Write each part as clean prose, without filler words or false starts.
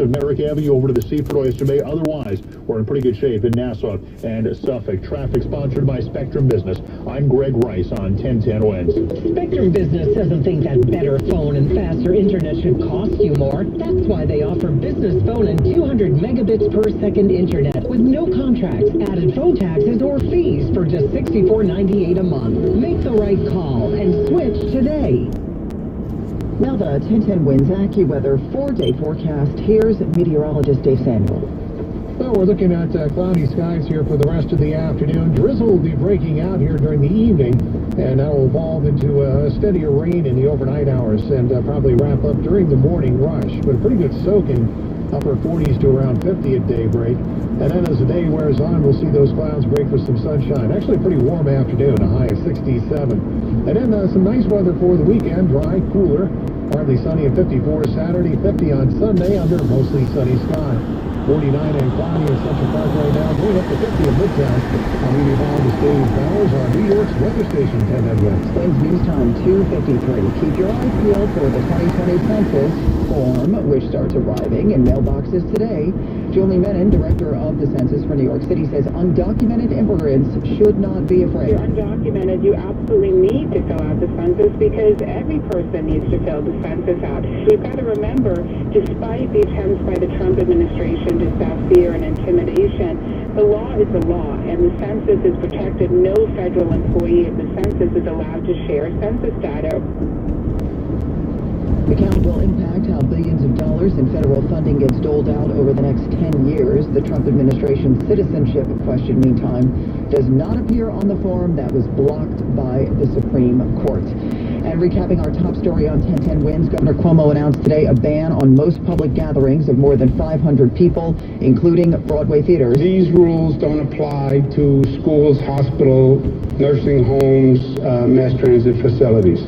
of Merrick Avenue over to the Seaford Oyster Bay. Otherwise, we're in pretty good shape in Nassau and Suffolk. Traffic sponsored by Spectrum Business. I'm Greg Rice on 1010 Wins. Spectrum Business doesn't think that better phone and faster internet should cost you more. That's why they offer business phone and 200 megabits per second internet with no contracts, added phone taxes, or fees for just $64.98 a month. Make the right call and switch today. Now the 1010 Winds AccuWeather 4-day forecast. Here's meteorologist Dave Samuel. Well, we're looking at cloudy skies here for the rest of the afternoon. Drizzle will be breaking out here during the evening, and that will evolve into a steadier rain in the overnight hours and probably wrap up during the morning rush. But a pretty good soaking, upper 40s to around 50 at daybreak. And then as the day wears on, we'll see those clouds break for some sunshine. Actually a pretty warm afternoon, a high of 67. And then some nice weather for the weekend, dry, cooler, partly sunny at 54 Saturday, 50 on Sunday under mostly sunny sky. 49 and cloudy in Central Park right now, going up to 50 in Midtown. I'm meteorologist Dave Bowers on New York's weather station 10 West. Winds news time 2:53. Keep your eyes peeled for the 2020 census form, which starts arriving in mailboxes today. Julie Menon, director of the census for New York City, says undocumented immigrants should not be afraid. If you're undocumented, you absolutely need to fill out the census because every person needs to fill the census out. We've got to remember, despite the attempts by the Trump administration to sow fear and intimidation, the law is the law, and the census is protected. No federal employee of the census is allowed to share census data. The count will impact how billions of dollars in federal funding gets doled out over the next 10 years. The Trump administration's citizenship question, meantime, does not appear on the form that was blocked by the Supreme Court. And recapping our top story on 1010 Winds, Governor Cuomo announced today a ban on most public gatherings of more than 500 people, including Broadway theaters. These rules don't apply to schools, hospitals, nursing homes, mass transit facilities.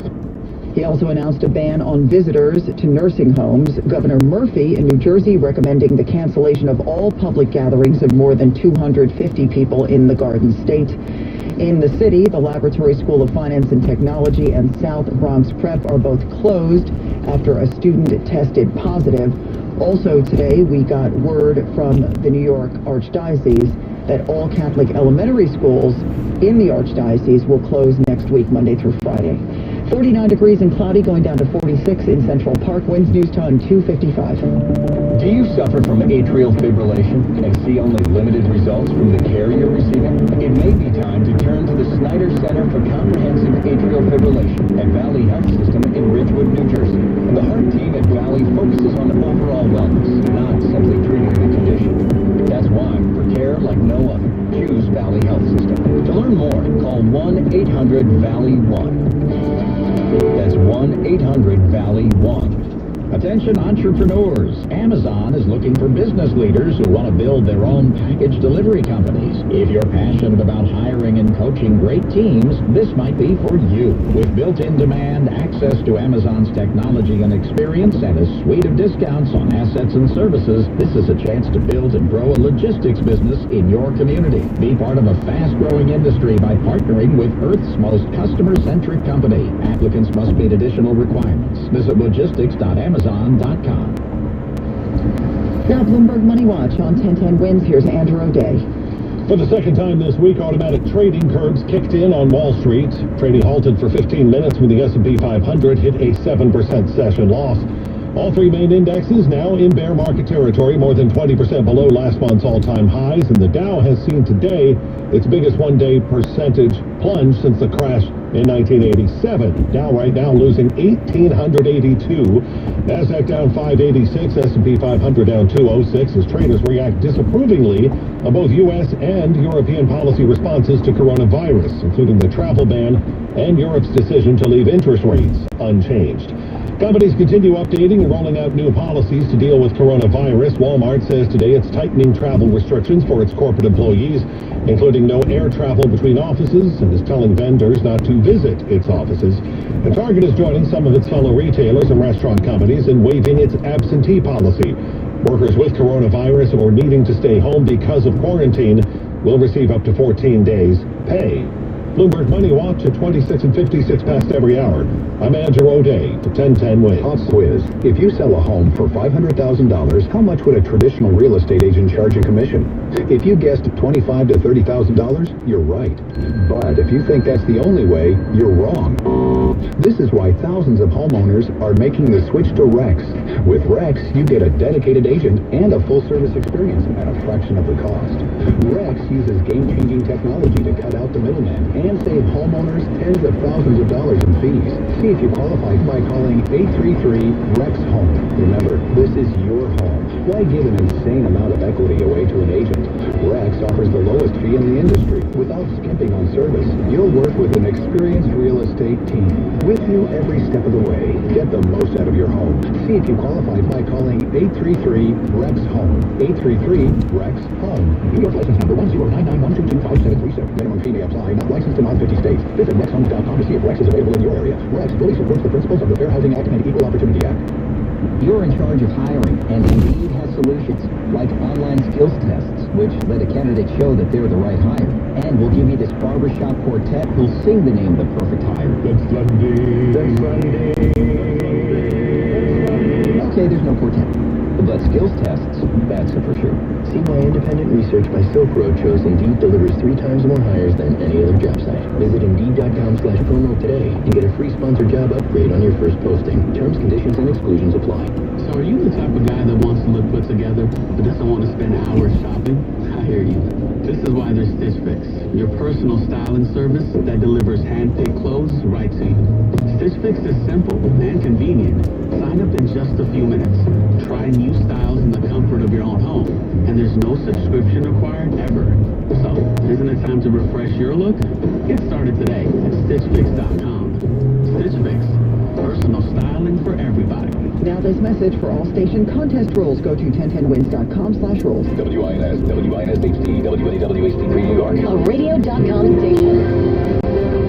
He also announced a ban on visitors to nursing homes. Governor Murphy in New Jersey recommending the cancellation of all public gatherings of more than 250 people in the Garden State. In the city, the Laboratory School of Finance and Technology and South Bronx Prep are both closed after a student tested positive. Also today, we got word from the New York Archdiocese that all Catholic elementary schools in the Archdiocese will close next week, Monday through Friday. 49 degrees and cloudy, going down to 46 in Central Park. Winds news time 2:55. Do you suffer from atrial fibrillation and see only limited results from the care you're receiving? It may be time to turn to the Snyder Center for Comprehensive Atrial Fibrillation at Valley Health System in Ridgewood, New Jersey. The heart team at Valley focuses on overall wellness, not simply treating the condition. That's why, for care like no other, choose Valley Health System. To learn more, call 1-800-VALLEY-1. That's 1-800-VALLEY-1. Attention entrepreneurs. Amazon is looking for business leaders who want to build their own package delivery companies. If you're passionate about hiring and coaching great teams, this might be for you. With built-in demand, access to Amazon's technology and experience, and a suite of discounts on assets and services, this is a chance to build and grow a logistics business in your community. Be part of a fast-growing industry by partnering with Earth's most customer-centric company. Applicants must meet additional requirements. Visit logistics.amazon.com. Now, Bloomberg Money Watch on 1010 Winds. Here's Andrew O'Day. For the second time this week, automatic trading curbs kicked in on Wall Street. Trading halted for 15 minutes when the S&P 500 hit a 7% session loss. All three main indexes now in bear market territory, more than 20% below last month's all-time highs, and the Dow has seen today its biggest one-day percentage plunge since the crash in 1987. Dow right now losing 1,882. Nasdaq down 586. S&P 500 down 206 as traders react disapprovingly of both U.S. and European policy responses to coronavirus, including the travel ban and Europe's decision to leave interest rates unchanged. Companies continue updating and rolling out new policies to deal with coronavirus. Walmart says today it's tightening travel restrictions for its corporate employees, including no air travel between offices, and is telling vendors not to visit its offices. And Target is joining some of its fellow retailers and restaurant companies in waiving its absentee policy. Workers with coronavirus or needing to stay home because of quarantine will receive up to 14 days pay. Bloomberg Money Watch at 26 and 56 past every hour. I'm Andrew O'Day for 1010 Wins. Pop quiz. If you sell a home for $500,000, how much would a traditional real estate agent charge a commission? If you guessed $25,000 to $30,000, you're right. But if you think that's the only way, you're wrong. This is why thousands of homeowners are making the switch to Rex. With Rex, you get a dedicated agent and a full-service experience at a fraction of the cost. Rex uses game-changing technology to cut out the middleman and save homeowners tens of thousands of dollars in fees. See if you qualify by calling 833-REX-HOME. Remember, this is your home. Why give an insane amount of equity away to an agent? Rex offers the lowest fee in the industry without skimping on service. You'll work with an experienced real estate team with you every step of the way. Get the most out of your home. See if you qualify by calling 833-REX-HOME. 833-REX-HOME. New York license number 10991225737. Minimum fee may apply. Not licensed in all 50 states. Visit RexHomes.com to see if Rex is available in your area. Rex fully supports the principles of the Fair Housing Act and Equal Opportunity Act. You're in charge of hiring, and Indeed has solutions like online skills tests, which let a candidate show that they're the right hire. And we'll give you this barbershop quartet who'll sing the name of the perfect hire. It's Sunday. It's Sunday. Okay, there's no quartet. But skills tests, that's a for sure. See why independent research by Silk Road shows Indeed delivers 3 times more hires than any other job site. Visit Indeed.com/promo today and get a free sponsored job upgrade on your first posting. Terms, conditions, and exclusions apply. So are you the type of guy that wants to look put together, but doesn't want to spend hours shopping? I hear you. This is why there's Stitch Fix, your personal styling service that delivers hand-picked clothes right to you. Stitch Fix is simple and convenient. Sign up in just a few minutes. Try new styles in the comfort of your own home, and there's no subscription required ever. So, isn't it time to refresh your look? Get started today at StitchFix.com. Stitch Fix, personal styling for everybody. Now this message for all station contest rules. Go to 1010wins.com/rules. WINS, WINS-HD, WAWHD3 New York. A radio.com station.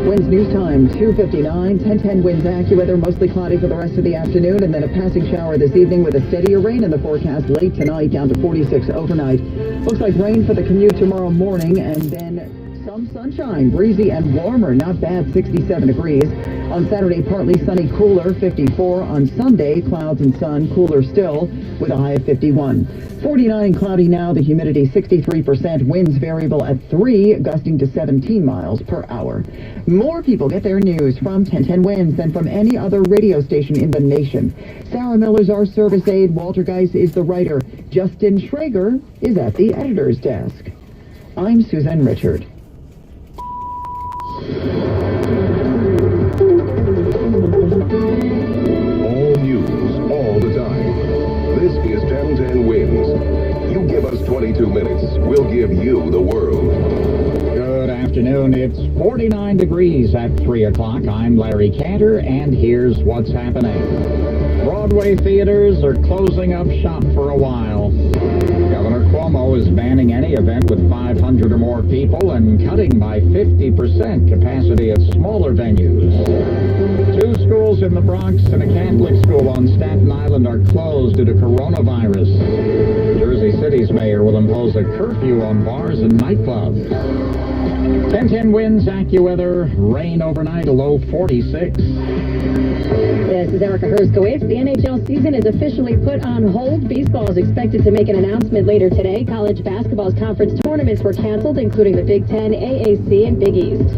Wins news time, 2:59. 1010 Wins AccuWeather, mostly cloudy for the rest of the afternoon, and then a passing shower this evening with a steadier rain in the forecast late tonight, down to 46 overnight. Looks like rain for the commute tomorrow morning, and then some sunshine, breezy and warmer, not bad, 67 degrees. On Saturday, partly sunny, cooler, 54. On Sunday, clouds and sun, cooler still, with a high of 51. 49 cloudy now, the humidity 63%, winds variable at 3, gusting to 17 miles per hour. More people get their news from 1010 Wins than from any other radio station in the nation. Sarah Miller's our service aide, Walter Geis is the writer, Justin Schrager is at the editor's desk. I'm Susan Richard. All news, all the time. This is 1010 Wins. You give us 22 minutes, we'll give you the world. Good afternoon. It's 49 degrees at 3 o'clock. I'm Larry Cantor, and here's what's happening. Broadway theaters are closing up shop for a while. Governor Cuomo is banning any event with 500 or more people and cutting by 50% capacity at smaller venues. 2 schools in the Bronx and a Catholic school on Staten Island are closed due to coronavirus. Jersey City's mayor will impose a curfew on bars and nightclubs. 1010 Wins AccuWeather, rain overnight, a low 46. This is Erica Herskowitz. The NHL season is officially put on hold. Baseball is expected to make an announcement later today. College basketball's conference tournaments were canceled, including the Big Ten, AAC, and Big East.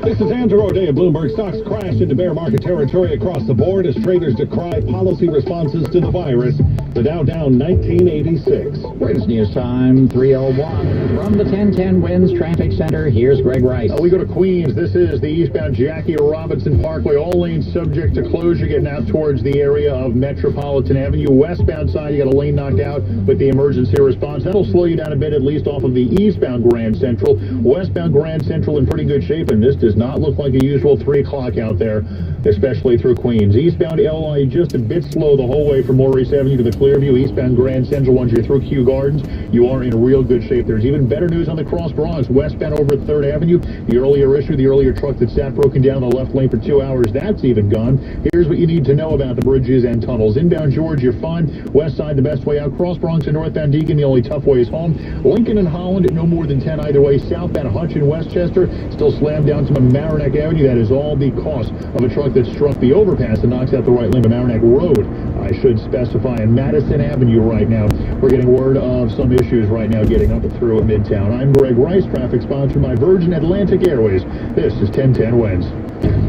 This is Andrew O'Day of Bloomberg. Stocks crashed into bear market territory across the board as traders decry policy responses to the virus. The Dow down 1986. Wins news time, 3:01. From the 1010 Wins Traffic Center, here's Greg Rice. We go to Queens. This is the eastbound Jackie Robinson Parkway. All lanes subject to closure getting out towards the area of Metropolitan Avenue. Westbound side, you got a lane knocked out with the emergency response. That'll slow you down a bit, at least off of the eastbound Grand Central. Westbound Grand Central in pretty good shape, and this does not look like a usual 3 o'clock out there, especially through Queens. Eastbound LI just a bit slow the whole way from Maurice Avenue to the Clearview, eastbound Grand Central. Once you're through Kew Gardens, you are in real good shape. There's even better news on the Cross Bronx, westbound over at 3rd Avenue. The earlier truck that sat broken down the left lane for 2 hours, that's even gone. Here's what you need to know about the bridges and tunnels. Inbound George, you're fine. West side, the best way out. Cross Bronx and northbound Deacon, the only tough way is home. Lincoln and Holland, no more than 10 either way. Southbound Hutch and Westchester, still slammed down to Mamaroneck Avenue. That is all because of a truck that struck the overpass and knocks out the right lane of Mamaroneck Road. I should specify in Madison Avenue right now. We're getting word of some issues right now getting up through Midtown. I'm Greg Rice, traffic sponsored by Virgin Atlantic Airways. This is 1010 Wins.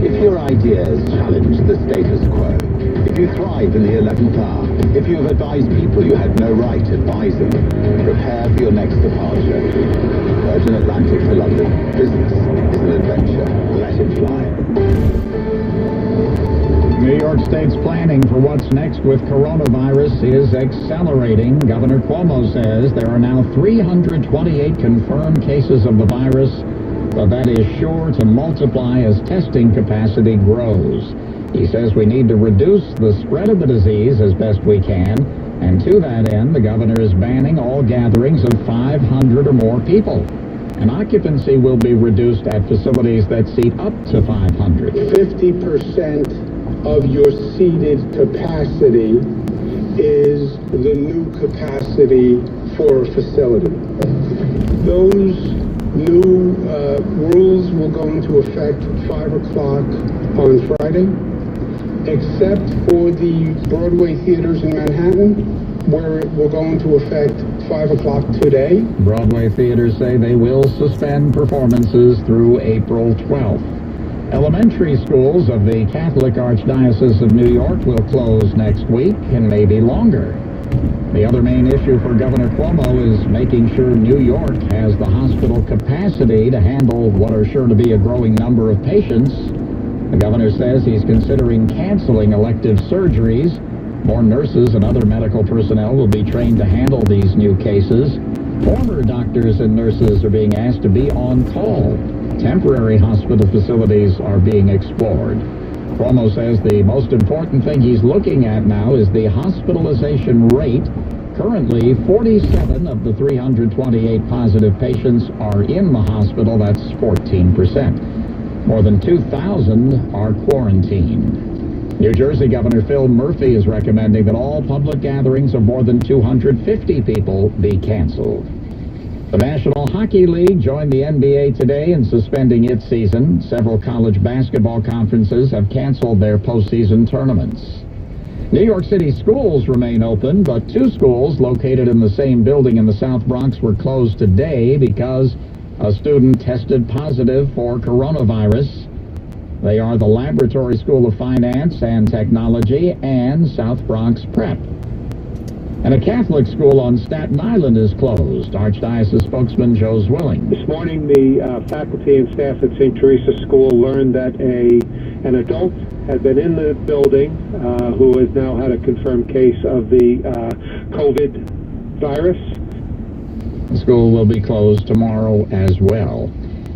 If your ideas challenge the status quo, if you thrive in the 11th hour, if you have advised people you had no right advising them, prepare for your next departure. Virgin Atlantic for London. Business is an adventure. Let it fly. New York State's planning for what's next with coronavirus is accelerating. Governor Cuomo says there are now 328 confirmed cases of the virus, but that is sure to multiply as testing capacity grows. He says we need to reduce the spread of the disease as best we can, and to that end, the governor is banning all gatherings of 500 or more people. And occupancy will be reduced at facilities that seat up to 500. 50% of your seated capacity is the new capacity for a facility. Those new rules will go into effect 5 o'clock on Friday, except for the Broadway theaters in Manhattan, where it will go into effect 5 o'clock today. Broadway theaters say they will suspend performances through April 12th. Elementary schools of the Catholic Archdiocese of New York will close next week and maybe longer. The other main issue for Governor Cuomo is making sure New York has the hospital capacity to handle what are sure to be a growing number of patients. The governor says he's considering canceling elective surgeries. More nurses and other medical personnel will be trained to handle these new cases. Former doctors and nurses are being asked to be on call. Temporary hospital facilities are being explored. Cuomo says the most important thing he's looking at now is the hospitalization rate. Currently, 47 of the 328 positive patients are in the hospital. That's 14%. More than 2,000 are quarantined. New Jersey Governor Phil Murphy is recommending that all public gatherings of more than 250 people be canceled. The National Hockey League joined the NBA today in suspending its season. Several college basketball conferences have canceled their postseason tournaments. New York City schools remain open, but 2 schools located in the same building in the South Bronx were closed today because a student tested positive for coronavirus. They are the Laboratory School of Finance and Technology and South Bronx Prep. And a Catholic school on Staten Island is closed. Archdiocese spokesman Joe Zwilling. This morning, the faculty and staff at St. Teresa's School learned that an adult had been in the building who has now had a confirmed case of the COVID virus. The school will be closed tomorrow as well.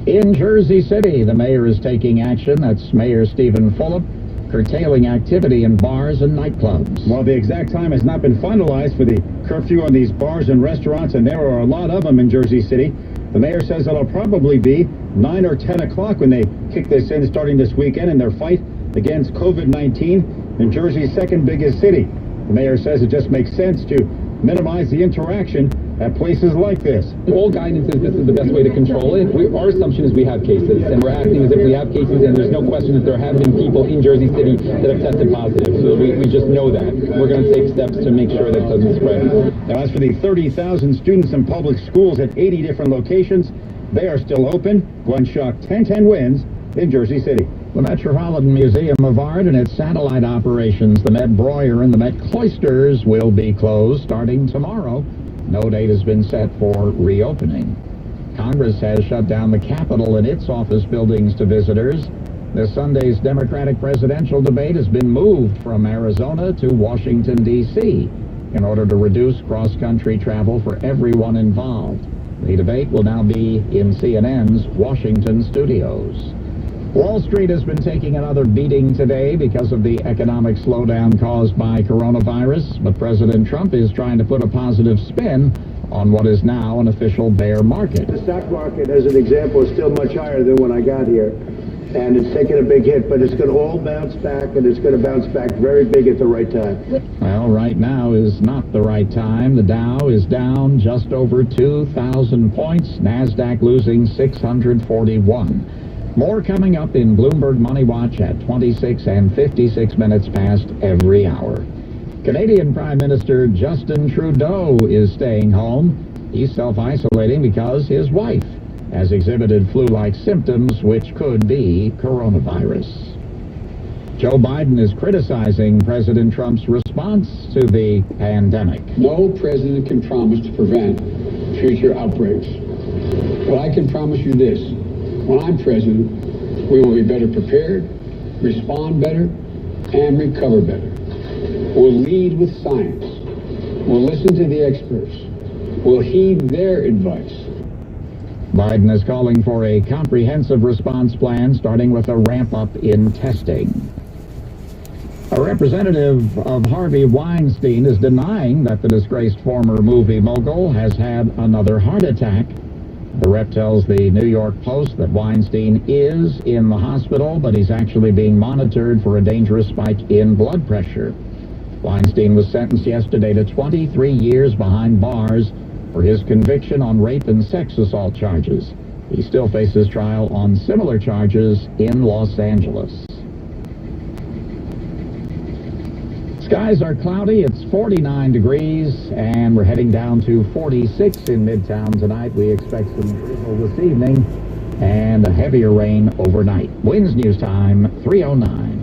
In Jersey City, the mayor is taking action. That's Mayor Stephen Fulop, curtailing activity in bars and nightclubs. Well, the exact time has not been finalized for the curfew on these bars and restaurants, and there are a lot of them in Jersey City. The mayor says it'll probably be 9 or 10 o'clock when they kick this in starting this weekend in their fight against COVID-19 in Jersey's second biggest city. The mayor says it just makes sense to minimize the interaction at places like this. All guidance is this is the best way to control it. Our assumption is we have cases, and we're acting as if we have cases, and there's no question that there have been people in Jersey City that have tested positive. So we just know that. We're going to take steps to make sure that it doesn't spread. Now, as for the 30,000 students in public schools at 80 different locations, they are still open. Glenn Schuck, 1010 Wins in Jersey City. The Metropolitan Museum of Art and its satellite operations, the Met Breuer and the Met Cloisters, will be closed starting tomorrow. No date has been set for reopening. Congress has shut down the Capitol and its office buildings to visitors. This Sunday's Democratic presidential debate has been moved from Arizona to Washington, D.C. in order to reduce cross-country travel for everyone involved. The debate will now be in CNN's Washington studios. Wall Street has been taking another beating today because of the economic slowdown caused by coronavirus, but President Trump is trying to put a positive spin on what is now an official bear market. The stock market, as an example, is still much higher than when I got here, and it's taken a big hit, but it's going to all bounce back, and it's going to bounce back very big at the right time. Well, right now is not the right time. The Dow is down just over 2,000 points, NASDAQ losing 641. More coming up in Bloomberg Money Watch at 26 and 56 minutes past every hour. Canadian Prime Minister Justin Trudeau is staying home. He's self-isolating because his wife has exhibited flu-like symptoms, which could be coronavirus. Joe Biden is criticizing President Trump's response to the pandemic. No president can promise to prevent future outbreaks. But I can promise you this. When I'm president, we will be better prepared, respond better, and recover better. We'll lead with science. We'll listen to the experts. We'll heed their advice. Biden is calling for a comprehensive response plan, starting with a ramp-up in testing. A representative of Harvey Weinstein is denying that the disgraced former movie mogul has had another heart attack. The rep tells the New York Post that Weinstein is in the hospital, but he's actually being monitored for a dangerous spike in blood pressure. Weinstein was sentenced yesterday to 23 years behind bars for his conviction on rape and sex assault charges. He still faces trial on similar charges in Los Angeles. Skies are cloudy. It's 49 degrees, and we're heading down to 46 in Midtown tonight. We expect some drizzle this evening and a heavier rain overnight. Winds News Time, 3:09.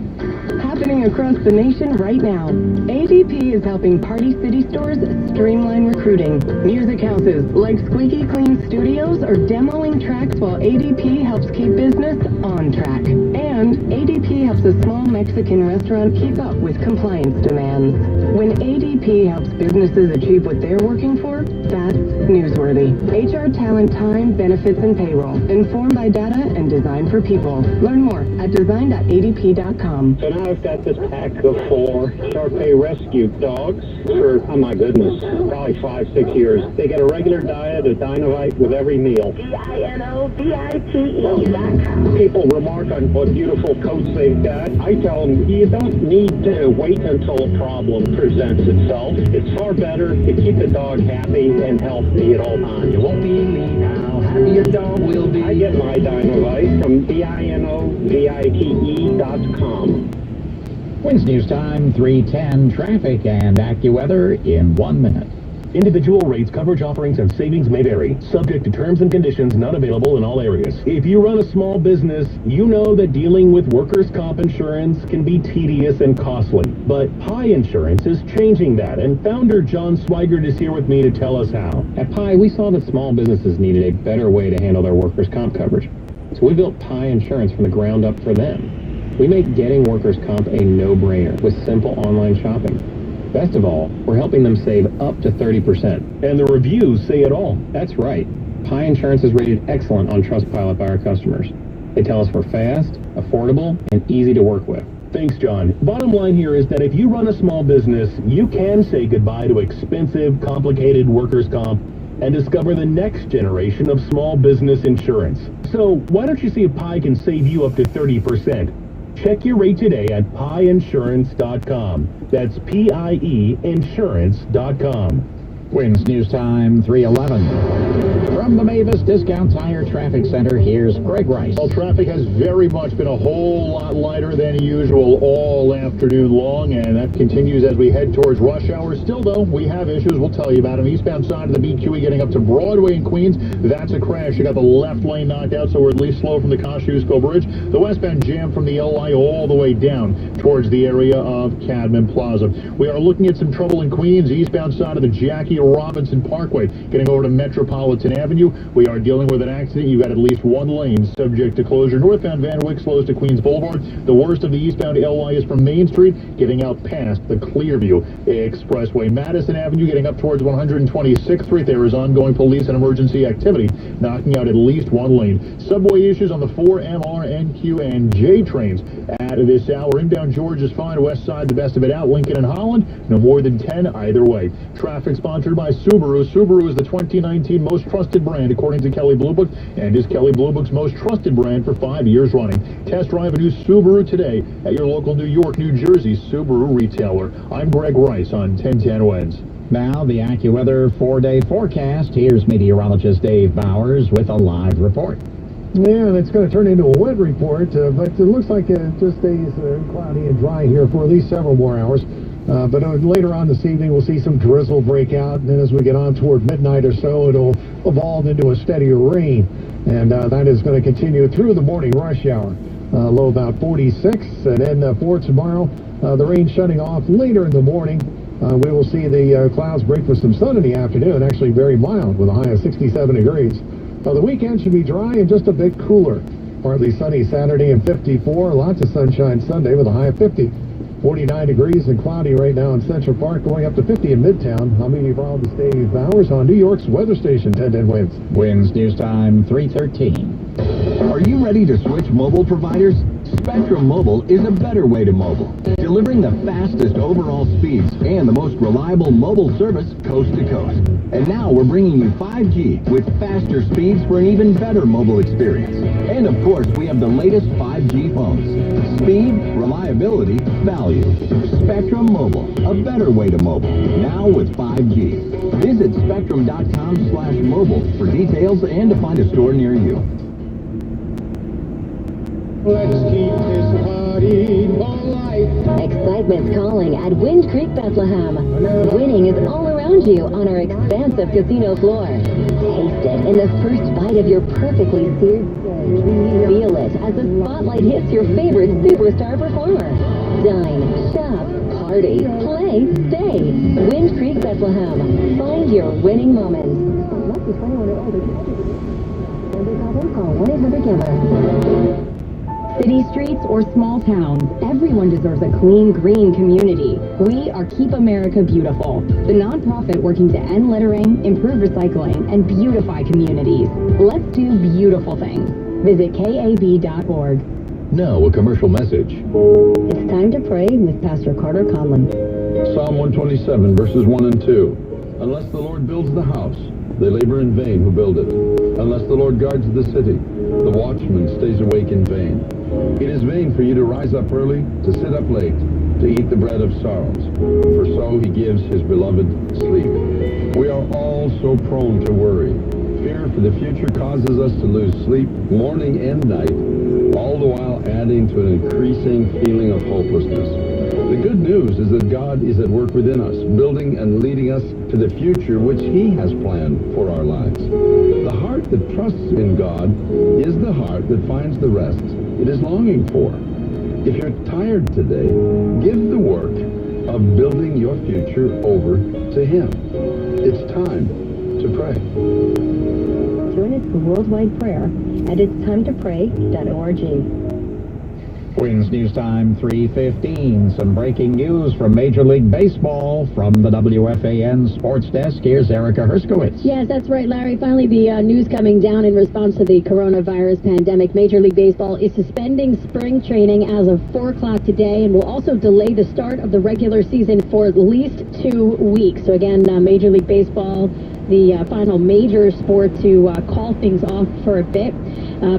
Happening across the nation right now. ADP is helping Party City stores streamline recruiting. Music houses like Squeaky Clean Studios are demoing tracks while ADP helps keep business on track. And ADP helps a small Mexican restaurant keep up with compliance demands. When ADP helps businesses achieve what they're working for, that's newsworthy. HR, talent, time, benefits, and payroll. Informed by data and designed for people. Learn more at design.adp.com. So now I've got this pack of 4 Shar-Pei rescue dogs for, oh my goodness, probably 5-6 years. They get a regular diet of Dinovite with every meal. DINOVITE.com. People remark on what beautiful coats they've got. I tell them, you don't need to wait until a problem presents itself. It's far better to keep the dog happy and healthy at all times. You won't believe how happy your dog will be. I get my Dinovite from DINOVITE.com. Winds News Time, 3:10. Traffic and AccuWeather in 1 minute. Individual rates, coverage offerings, and savings may vary. Subject to terms and conditions not available in all areas. If you run a small business, you know that dealing with workers' comp insurance can be tedious and costly. But Pi Insurance is changing that, and founder John Swigert is here with me to tell us how. At Pi, we saw that small businesses needed a better way to handle their workers' comp coverage. So we built Pi Insurance from the ground up for them. We make getting workers' comp a no-brainer with simple online shopping. Best of all, we're helping them save up to 30%. And the reviews say it all. That's right. Pi Insurance is rated excellent on Trustpilot by our customers. They tell us we're fast, affordable, and easy to work with. Thanks, John. Bottom line here is that if you run a small business, you can say goodbye to expensive, complicated workers' comp and discover the next generation of small business insurance. So why don't you see if Pi can save you up to 30%? Check your rate today at pieinsurance.com. That's PIE insurance.com. Winds News Time, 3:11. From the Mavis Discount Tire Traffic Center, here's Greg Rice. Well, traffic has very much been a whole lot lighter than usual all afternoon long, and that continues as we head towards rush hour. Still, though, we have issues. We'll tell you about them. Eastbound side of the BQE getting up to Broadway in Queens. That's a crash. You got the left lane knocked out, so we're at least slow from the Kosciuszko Bridge. The westbound jam from the LI all the way down towards the area of Cadman Plaza. We are looking at some trouble in Queens, eastbound side of the Jackie the Robinson Parkway. Getting over to Metropolitan Avenue, we are dealing with an accident. You've got at least one lane subject to closure. Northbound Van Wyck slows to Queens Boulevard. The worst of the eastbound LY is from Main Street, getting out past the Clearview Expressway. Madison Avenue, getting up towards 126th Street. There is ongoing police and emergency activity, knocking out at least one lane. Subway issues on the 4, MR, NQ, and J trains at this hour. Inbound George is fine. West side, the best of it out. Lincoln and Holland, no more than 10 either way. Traffic sponsored by Subaru. Subaru is the 2019 most trusted brand according to Kelley Blue Book, and is Kelley Blue Book's most trusted brand for 5 years running. Test drive a new Subaru today at your local New York, New Jersey Subaru retailer. I'm Greg Rice on 1010 Wins. Now, the AccuWeather 4-day forecast. Here's meteorologist Dave Bowers with a live report. Yeah, it's going to turn into a wet report, but it looks like it just stays cloudy and dry here for at least several more hours. But later on this evening, we'll see some drizzle break out, and then as we get on toward midnight or so, it'll evolve into a steadier rain, and that is going to continue through the morning rush hour. Low about 46, and then for tomorrow, the rain shutting off later in the morning. We will see the clouds break with some sun in the afternoon, actually very mild with a high of 67 degrees. The weekend should be dry and just a bit cooler. Partly sunny Saturday and 54. Lots of sunshine Sunday with a high of 50. 49 degrees and cloudy right now in Central Park, going up to 50 in Midtown. I'm meteorologist Dave Bowers on New York's weather station, 1010 Winds. Winds news time 3:13. Are you ready to switch mobile providers? Spectrum Mobile is a better way to mobile, delivering the fastest overall speeds and the most reliable mobile service coast to coast. And now we're bringing you 5G with faster speeds for an even better mobile experience. And of course, we have the latest 5G phones. Speed, reliability, value. Spectrum Mobile, a better way to mobile, now with 5G. Visit spectrum.com/mobile for details and to find a store near you. Let's keep this party alive. Excitement's calling at Wind Creek, Bethlehem. Winning is all around you on our expansive casino floor. Taste it in the first bite of your perfectly seared steak. Feel it as the spotlight hits your favorite superstar performer. Dine, shop, party, play, stay. Wind Creek, Bethlehem. Find your winning moments. Must be 21 or older. Call 1-800-GAMBLER. City streets or small towns, everyone deserves a clean, green community. We are Keep America Beautiful, the nonprofit working to end littering, improve recycling, and beautify communities. Let's do beautiful things. Visit KAB.org. Now a commercial message. It's time to pray with Pastor Carter Conlon. Psalm 127, verses 1 and 2. Unless the Lord builds the house, they labor in vain who build it. Unless the Lord guards the city, the watchman stays awake in vain. It is vain for you to rise up early, to sit up late, to eat the bread of sorrows, for so he gives his beloved sleep. We are all so prone to worry. Fear for the future causes us to lose sleep morning and night, all the while adding to an increasing feeling of hopelessness. The good news is that God is at work within us, building and leading us to the future which he has planned for our lives. The heart that trusts in God is the heart that finds the rest it is longing for. If you're tired today, give the work of building your future over to him. It's time to pray. Join us for worldwide prayer at itstimetopray.org. Winds news time 3:15. Some breaking news from Major League Baseball from the WFAN Sports Desk. Here's Erica Herskowitz. Yes, that's right, Larry. Finally, the news coming down in response to the coronavirus pandemic. Major League Baseball is suspending spring training as of 4 o'clock today and will also delay the start of the regular season for at least 2 weeks. So again, Major League Baseball, the final major sport to call things off for a bit.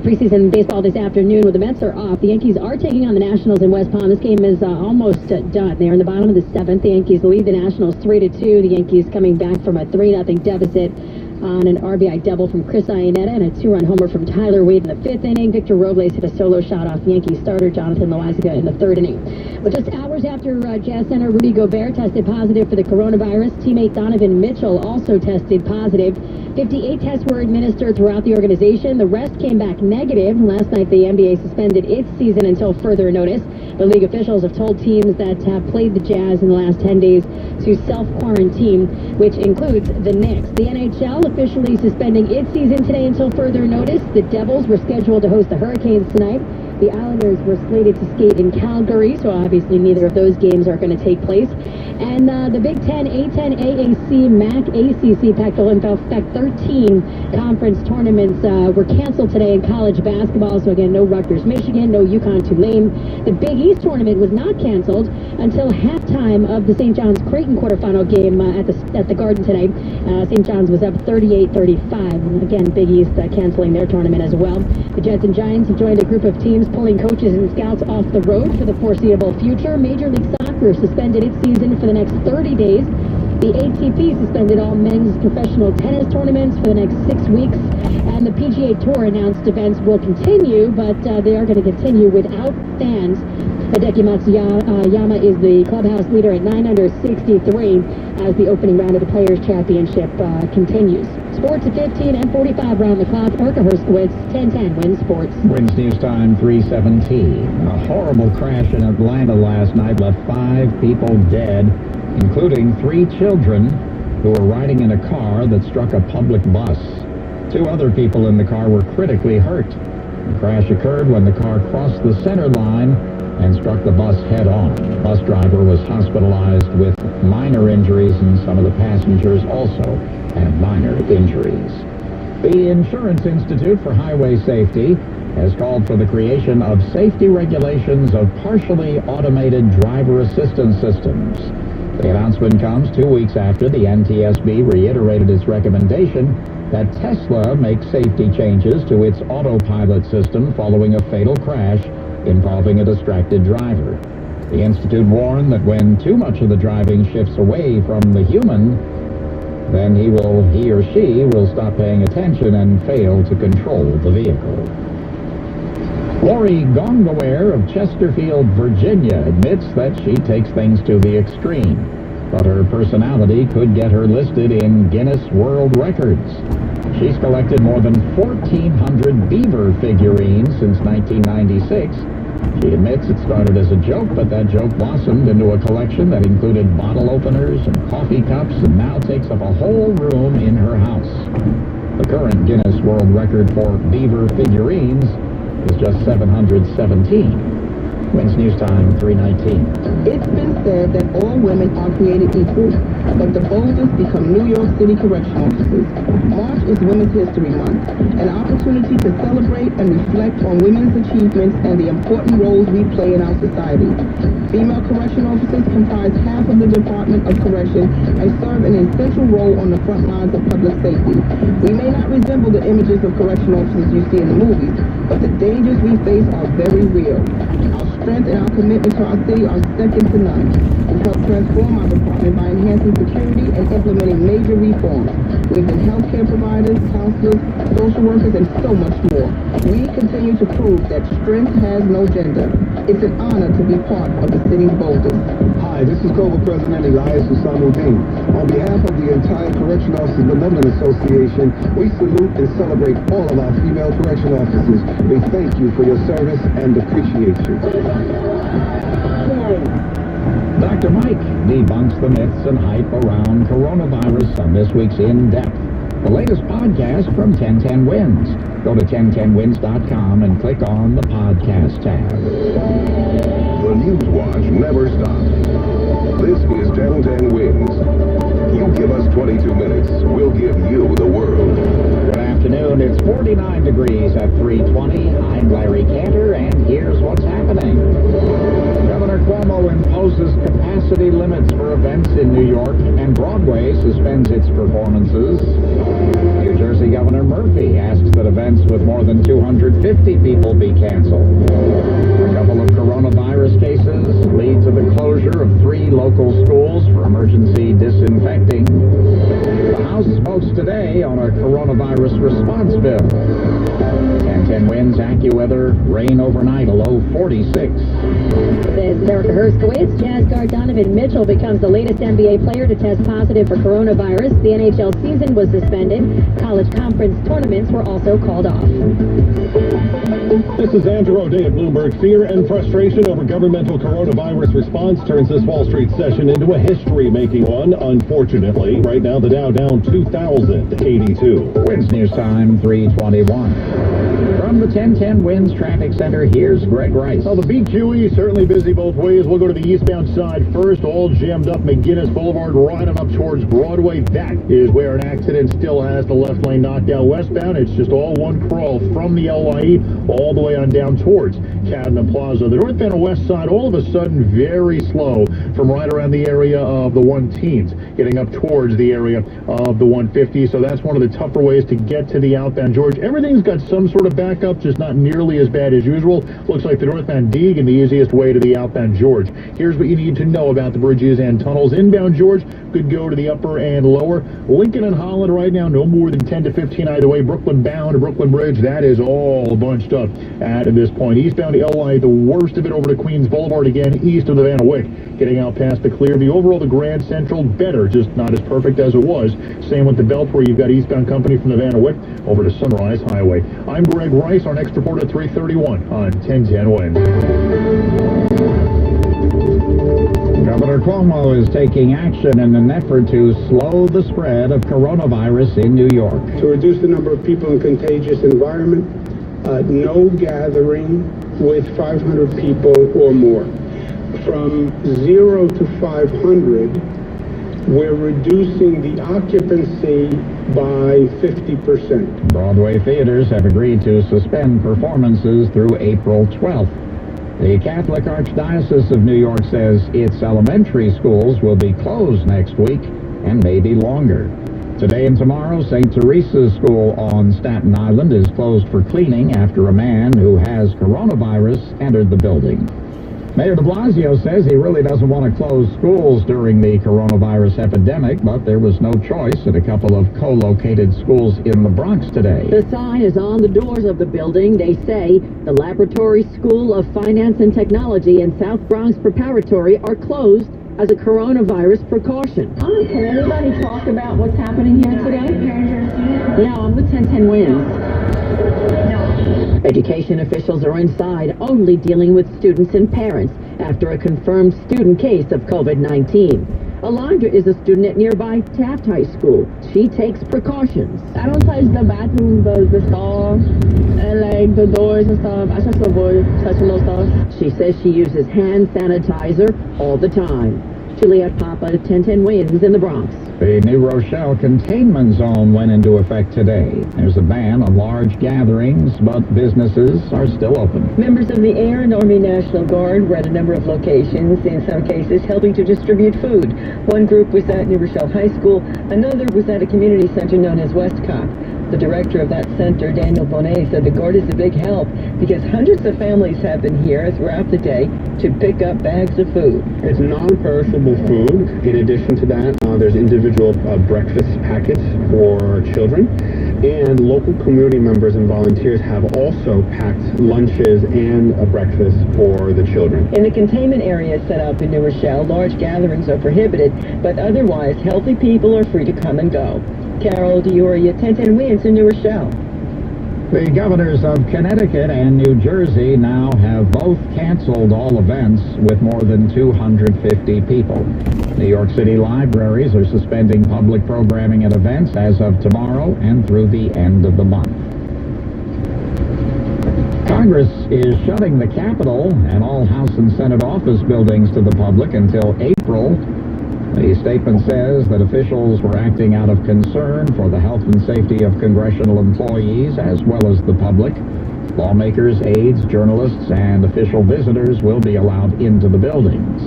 Preseason baseball this afternoon when the Mets are off. The Yankees are taking on the Nationals in West Palm. This game is almost done. They're in the bottom of the 7th. The Yankees lead the Nationals 3-2. The Yankees coming back from a 3-0 deficit on an RBI double from Chris Iannetta and a 2-run homer from Tyler Wade in the 5th inning. Victor Robles hit a solo shot off Yankee starter Jonathan Loáisiga in the 3rd inning. But just hours after Jazz center Rudy Gobert tested positive for the coronavirus, teammate Donovan Mitchell also tested positive. 58 tests were administered throughout the organization. The rest came back negative. Last night, the NBA suspended its season until further notice. The league officials have told teams that have played the Jazz in the last 10 days to self-quarantine, which includes the Knicks. The NHL officially suspending its season today until further notice. The Devils were scheduled to host the Hurricanes tonight. The Islanders were slated to skate in Calgary, so obviously neither of those games are going to take place. And the Big Ten, A10, AAC, MAC, ACC, Pac-12, and Pac-13 conference tournaments were canceled today in college basketball. So again, no Rutgers, Michigan, no UConn, Tulane. The Big East tournament was not canceled until halftime of the St. John's Creighton quarterfinal game at the Garden today. St. John's was up 38-35. Again, Big East canceling their tournament as well. The Jets and Giants have joined a group of teams pulling coaches and scouts off the road for the foreseeable future. Major League Soccer suspended its season for the next 30 days. The ATP suspended all men's professional tennis tournaments for the next 6 weeks. And the PGA Tour announced events will continue, but they are going to continue without fans. Hideki Matsuyama is the clubhouse leader at 963 as the opening round of the Players' Championship continues. Sports at 15 and 45 round the clock. Erica Herskowitz, 1010 Win Sports. Wins News Time 3:17. A horrible crash in Atlanta last night left 5 people dead, including 3 children who were riding in a car that struck a public bus. 2 other people in the car were critically hurt. The crash occurred when the car crossed the center line and struck the bus head-on. The bus driver was hospitalized with minor injuries, and some of the passengers also had minor injuries. The Insurance Institute for Highway Safety has called for the creation of safety regulations of partially automated driver assistance systems. The announcement comes 2 weeks after the NTSB reiterated its recommendation that Tesla make safety changes to its autopilot system following a fatal crash involving a distracted driver. The Institute warned that when too much of the driving shifts away from the human, then he or she will stop paying attention and fail to control the vehicle. Lori Gongaware of Chesterfield, Virginia, admits that she takes things to the extreme, but her personality could get her listed in Guinness World Records. She's collected more than 1,400 beaver figurines since 1996. She admits it started as a joke, but that joke blossomed into a collection that included bottle openers and coffee cups and now takes up a whole room in her house. The current Guinness World Record for beaver figurines is just 717. Wins News Time 3:19. It's been said that all women are created equal, but the boldest become New York City correctional officers. March is Women's History Month, an opportunity to celebrate and reflect on women's achievements and the important roles we play in our society. Female correctional officers comprise half of the Department of Correction and serve an essential role on the front lines of public safety. We may not resemble the images of correctional officers you see in the movies, but the dangers we face are very real. Our strength and our commitment to our city are second to none. We help transform our department by enhancing security and implementing major reforms. We've been healthcare providers, counselors, social workers, and so much more. We continue to prove that strength has no gender. It's an honor to be part of the city's boldest. Hi, this is Global President Elias Husamuddin. On behalf of the entire Correctional Officers Benevolent Association, we salute and celebrate all of our female correctional officers. We thank you for your service and appreciate you. Dr. Mike debunks the myths and hype around coronavirus on this week's In Depth, the latest podcast from 1010 Wins. Go to 1010wins.com and click on the podcast tab. The News Watch never stops. This is 1010 Wins. You give us 22 minutes, we'll give you the world. Good afternoon. It's 49 degrees at 3:20. I'm Larry Cantor, and here's what's happening. Governor Cuomo imposes capacity limits for events in New York, and Broadway suspends its performances. New Jersey Governor Murphy asks that events with more than 250 people be canceled. A couple of coronavirus cases lead to the closure of 3 local schools for emergency disinfecting. The House votes today today on a coronavirus response bill. 10-10 winds, AccuWeather, rain overnight, a low 46. This is Erica Herskowitz. Jazz guard Donovan Mitchell becomes the latest NBA player to test positive for coronavirus. The NHL season was suspended. College conference tournaments were also called off. This is Andrew O'Day at Bloomberg. Fear and frustration over governmental coronavirus response turns this Wall Street session into a history-making one. Unfortunately, right now the Dow down 2,082. Winds News Time 3:21. From the 1010 Winds Traffic Center, here's Greg Rice. Well, the BQE certainly busy both ways. We'll go to the eastbound side first. All jammed up McGinnis Boulevard, right on up towards Broadway. That is where an accident still has the left lane knocked out. Westbound, it's just all one crawl from the LYE all the way on down towards Cadena Plaza. The northbound and west side, all of a sudden, very slow from right around the area of the 110s, getting up towards the area of the 150. So that's one of the tougher ways to get to the outbound George. Everything's got some sort of backup, just not nearly as bad as usual. Looks like the northbound Deegan, the easiest way to the outbound George. Here's what you need to know about the bridges and tunnels. Inbound George could go to the upper and lower. Lincoln and Holland right now, no more than 10 to 15 either way. Brooklyn bound to Brooklyn Bridge, that is all bunched up at this point. Eastbound to LI, the worst of it over to Queens Boulevard again, east of the Van Wyck. Getting out past the Clearview. Overall, the Grand Central better, just not as perfect as it was. Same with the Belt, where you've got eastbound company from the Van Wyck over to Sunrise Highway. I'm Greg Rice, our next report at 3:31 on 1010 Winds. Governor Cuomo is taking action in an effort to slow the spread of coronavirus in New York. To reduce the number of people in contagious environment, no gathering with 500 people or more. From 0 to 500, we're reducing the occupancy by 50%. Broadway theaters have agreed to suspend performances through April 12th. The Catholic Archdiocese of New York says its elementary schools will be closed next week and maybe longer. Today and tomorrow, St. Teresa's School on Staten Island is closed for cleaning after a man who has coronavirus entered the building. Mayor de Blasio says he really doesn't want to close schools during the coronavirus epidemic, but there was no choice at a couple of co-located schools in the Bronx today. The sign is on the doors of the building. They say the Laboratory School of Finance and Technology and South Bronx Preparatory are closed as a coronavirus precaution. Can everybody talk about what's happening here today? No, I'm the 1010 Winds. Education officials are inside only dealing with students and parents after a confirmed student case of COVID-19. Alondra is a student at nearby Taft High School. She takes precautions. I don't touch the bathroom, the stalls, and like the doors and stuff. I just avoid touching those stuff. She says she uses hand sanitizer all the time. Juliet Papa, 1010 Winds in the Bronx. The New Rochelle containment zone went into effect today. There's a ban on large gatherings, but businesses are still open. Members of the Air and Army National Guard were at a number of locations, in some cases helping to distribute food. One group was at New Rochelle High School, another was at a community center known as Westcott. The director of that center, Daniel Bonet, said the Guard is a big help because hundreds of families have been here throughout the day to pick up bags of food. It's non-perishable food. In addition to that, there's individual breakfast packets for children. And local community members and volunteers have also packed lunches and a breakfast for the children. In the containment area set up in New Rochelle, large gatherings are prohibited, but otherwise healthy people are free to come and go. Carol Dioria, 1010 Winds in New Rochelle. The governors of Connecticut and New Jersey now have both canceled all events with more than 250 people. New York City libraries are suspending public programming at events as of tomorrow and through the end of the month. Congress is shutting the Capitol and all House and Senate office buildings to the public until April. The statement says that officials were acting out of concern for the health and safety of congressional employees as well as the public. Lawmakers, aides, journalists, and official visitors will be allowed into the buildings.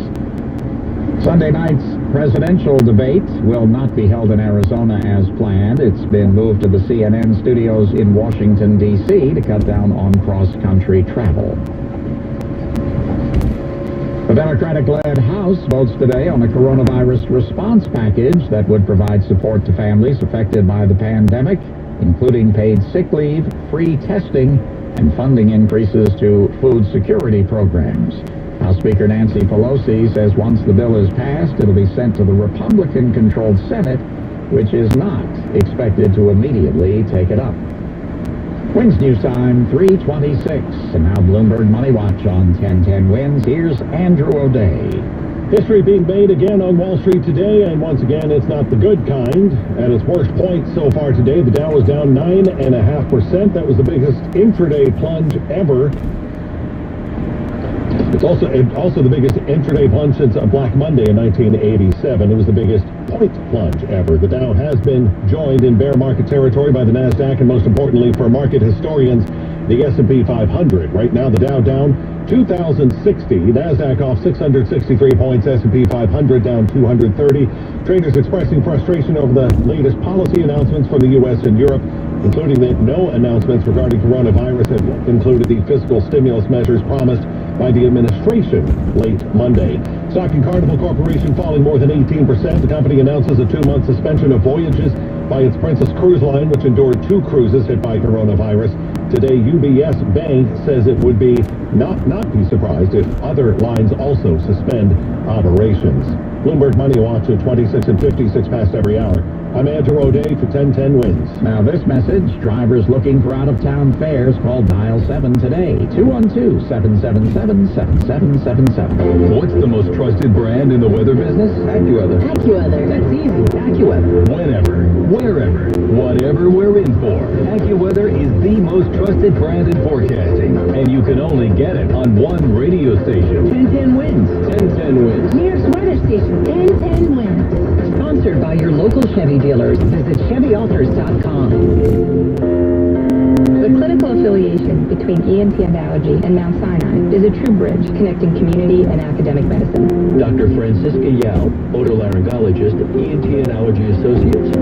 Sunday night's presidential debate will not be held in Arizona as planned. It's been moved to the CNN studios in Washington, D.C. to cut down on cross-country travel. The Democratic-led House votes today on a coronavirus response package that would provide support to families affected by the pandemic, including paid sick leave, free testing, and funding increases to food security programs. House Speaker Nancy Pelosi says once the bill is passed, it'll be sent to the Republican-controlled Senate, which is not expected to immediately take it up. Wins News Time, 3:26. And now Bloomberg Money Watch on 1010 Wins. Here's Andrew O'Day. History being made again on Wall Street today, and once again, it's not the good kind. At its worst point so far today, the Dow was down 9.5%. That was the biggest intraday plunge ever. It's also the biggest intraday plunge since Black Monday in 1987. It was the biggest point plunge ever. The Dow has been joined in bear market territory by the NASDAQ, and most importantly for market historians, the S&P 500. Right now, the Dow down 2,060. NASDAQ off 663 points. S&P 500 down 230. Traders expressing frustration over the latest policy announcements from the U.S. and Europe, including that no announcements regarding coronavirus have included the fiscal stimulus measures promised by the administration late Monday. Stock in Carnival Corporation falling more than 18%. The company announces a 2-month suspension of voyages by its Princess Cruise Line, which endured 2 cruises hit by coronavirus. Today, UBS Bank says it would be not be surprised if other lines also suspend operations. Bloomberg Money Watch at 26 and 56 past every hour. I'm Andrew O'Day for 1010 Wins. Now this message, drivers looking for out-of-town fares, call Dial 7 today. 212-777-7777. What's the most trusted brand in the weather business? AccuWeather. AccuWeather. That's easy. AccuWeather. Whenever, wherever, whatever we're in for, AccuWeather is the most trusted brand in forecasting, and you can only get it on one radio station. 1010 Wins. 1010 Wins. New York's weather station. 1010 Wins. Sponsored by your local Chevy dealers. Visit ChevyAuthors.com. The clinical affiliation between ENT and allergy and Mount Sinai is a true bridge connecting community and academic medicine. Dr. Francisca Yao, otolaryngologist, ENT and Allergy Associates.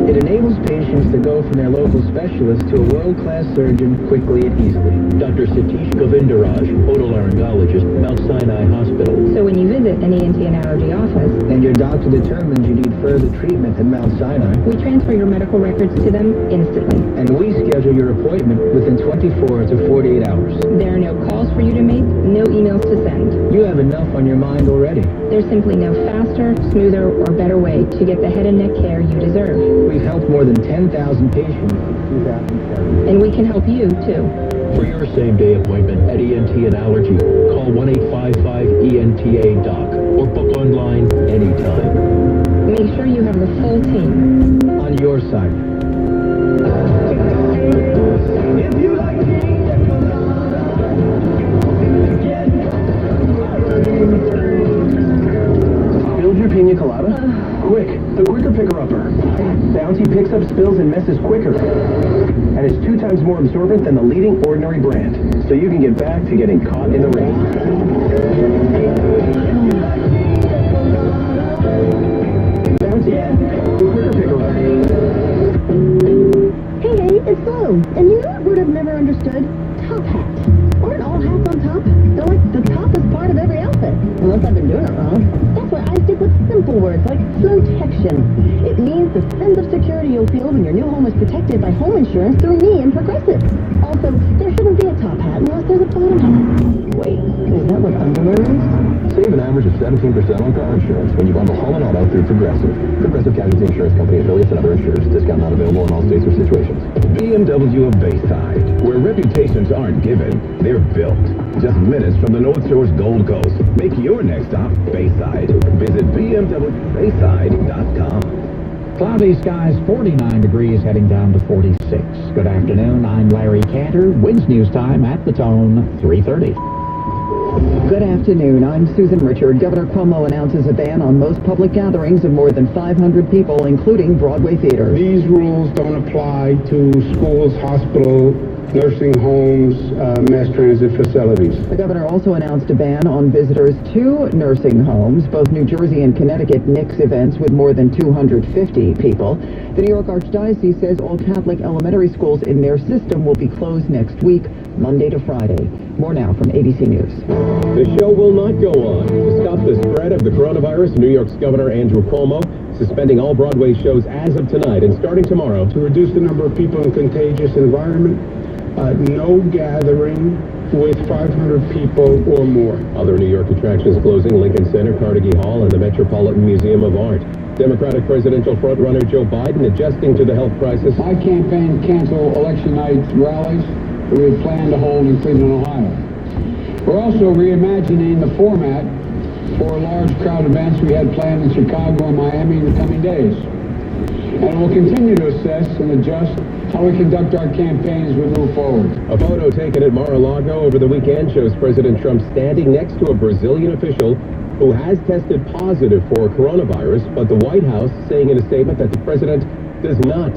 It enables patients to go from their local specialist to a world-class surgeon quickly and easily. Dr. Satish Govindaraj, otolaryngologist, Mount Sinai Hospital. So when you visit an ENT and allergy office, and your doctor determines you need further treatment at Mount Sinai, we transfer your medical records to them instantly. And we schedule your appointment within 24 to 48 hours. There are no calls for you to make, no emails to send. You have enough on your mind already. There's simply no faster, smoother, or better way to get the head and neck care you deserve. We've helped more than 10,000 patients since 2007. And we can help you, too. For your same-day appointment at ENT and Allergy, call 1-855-ENTA-DOC or book online anytime. Make sure you have the full team on your side. If you like Build your pina colada? Quick, the quicker picker-upper. Bounty picks up spills and messes quicker. And it's 2 times more absorbent than the leading ordinary brand. So you can get back to getting caught in the rain. Bounty, the quicker picker-upper. Hey, it's Flo. And you know what word I've never understood? Top hat. Aren't all hats on top? They're like the top is part of every outfit. Unless I've been doing it wrong. That's why I stick with simple words like Flotection. It means the sense of security you'll feel when your new home is protected by home insurance through me and Progressive. Also, there shouldn't be a top hat unless there's a bottom hat. Wait, is that what underwear is? Save an average of 17% on car insurance when you bundle home and auto through Progressive. Progressive Casualty Insurance Company affiliates and other insurers. Discount not available in all states or situations. BMW of Bayside, where reputations aren't given, they're built. Just minutes from the North Shore's Gold Coast. Make your next stop Bayside. Visit BMWBayside.com. Cloudy skies, 49 degrees, heading down to 46. Good afternoon, I'm Larry Cantor. Wins News Time at the Tone, 3:30. Good afternoon. I'm Susan Richard. Governor Cuomo announces a ban on most public gatherings of more than 500 people, including Broadway theaters. These rules don't apply to schools, hospitals, nursing homes, mass transit facilities. The governor also announced a ban on visitors to nursing homes. Both New Jersey and Connecticut nix events with more than 250 people. The New York Archdiocese says all Catholic elementary schools in their system will be closed next week, Monday to Friday. More now from ABC News. The show will not go on. To stop the spread of the coronavirus, New York's Governor Andrew Cuomo suspending all Broadway shows as of tonight and starting tomorrow. To reduce the number of people in contagious environment, no gathering with 500 people or more. Other New York attractions closing: Lincoln Center, Carnegie Hall, and the Metropolitan Museum of Art. Democratic presidential frontrunner Joe Biden adjusting to the health crisis. My campaign canceled election night rallies that we had planned to hold in Cleveland, Ohio. We're also reimagining the format for large crowd events we had planned in Chicago and Miami in the coming days. And we'll continue to assess and adjust how we conduct our campaign as we move forward. A photo taken at Mar-a-Lago over the weekend shows President Trump standing next to a Brazilian official who has tested positive for coronavirus, but the White House saying in a statement that the president does not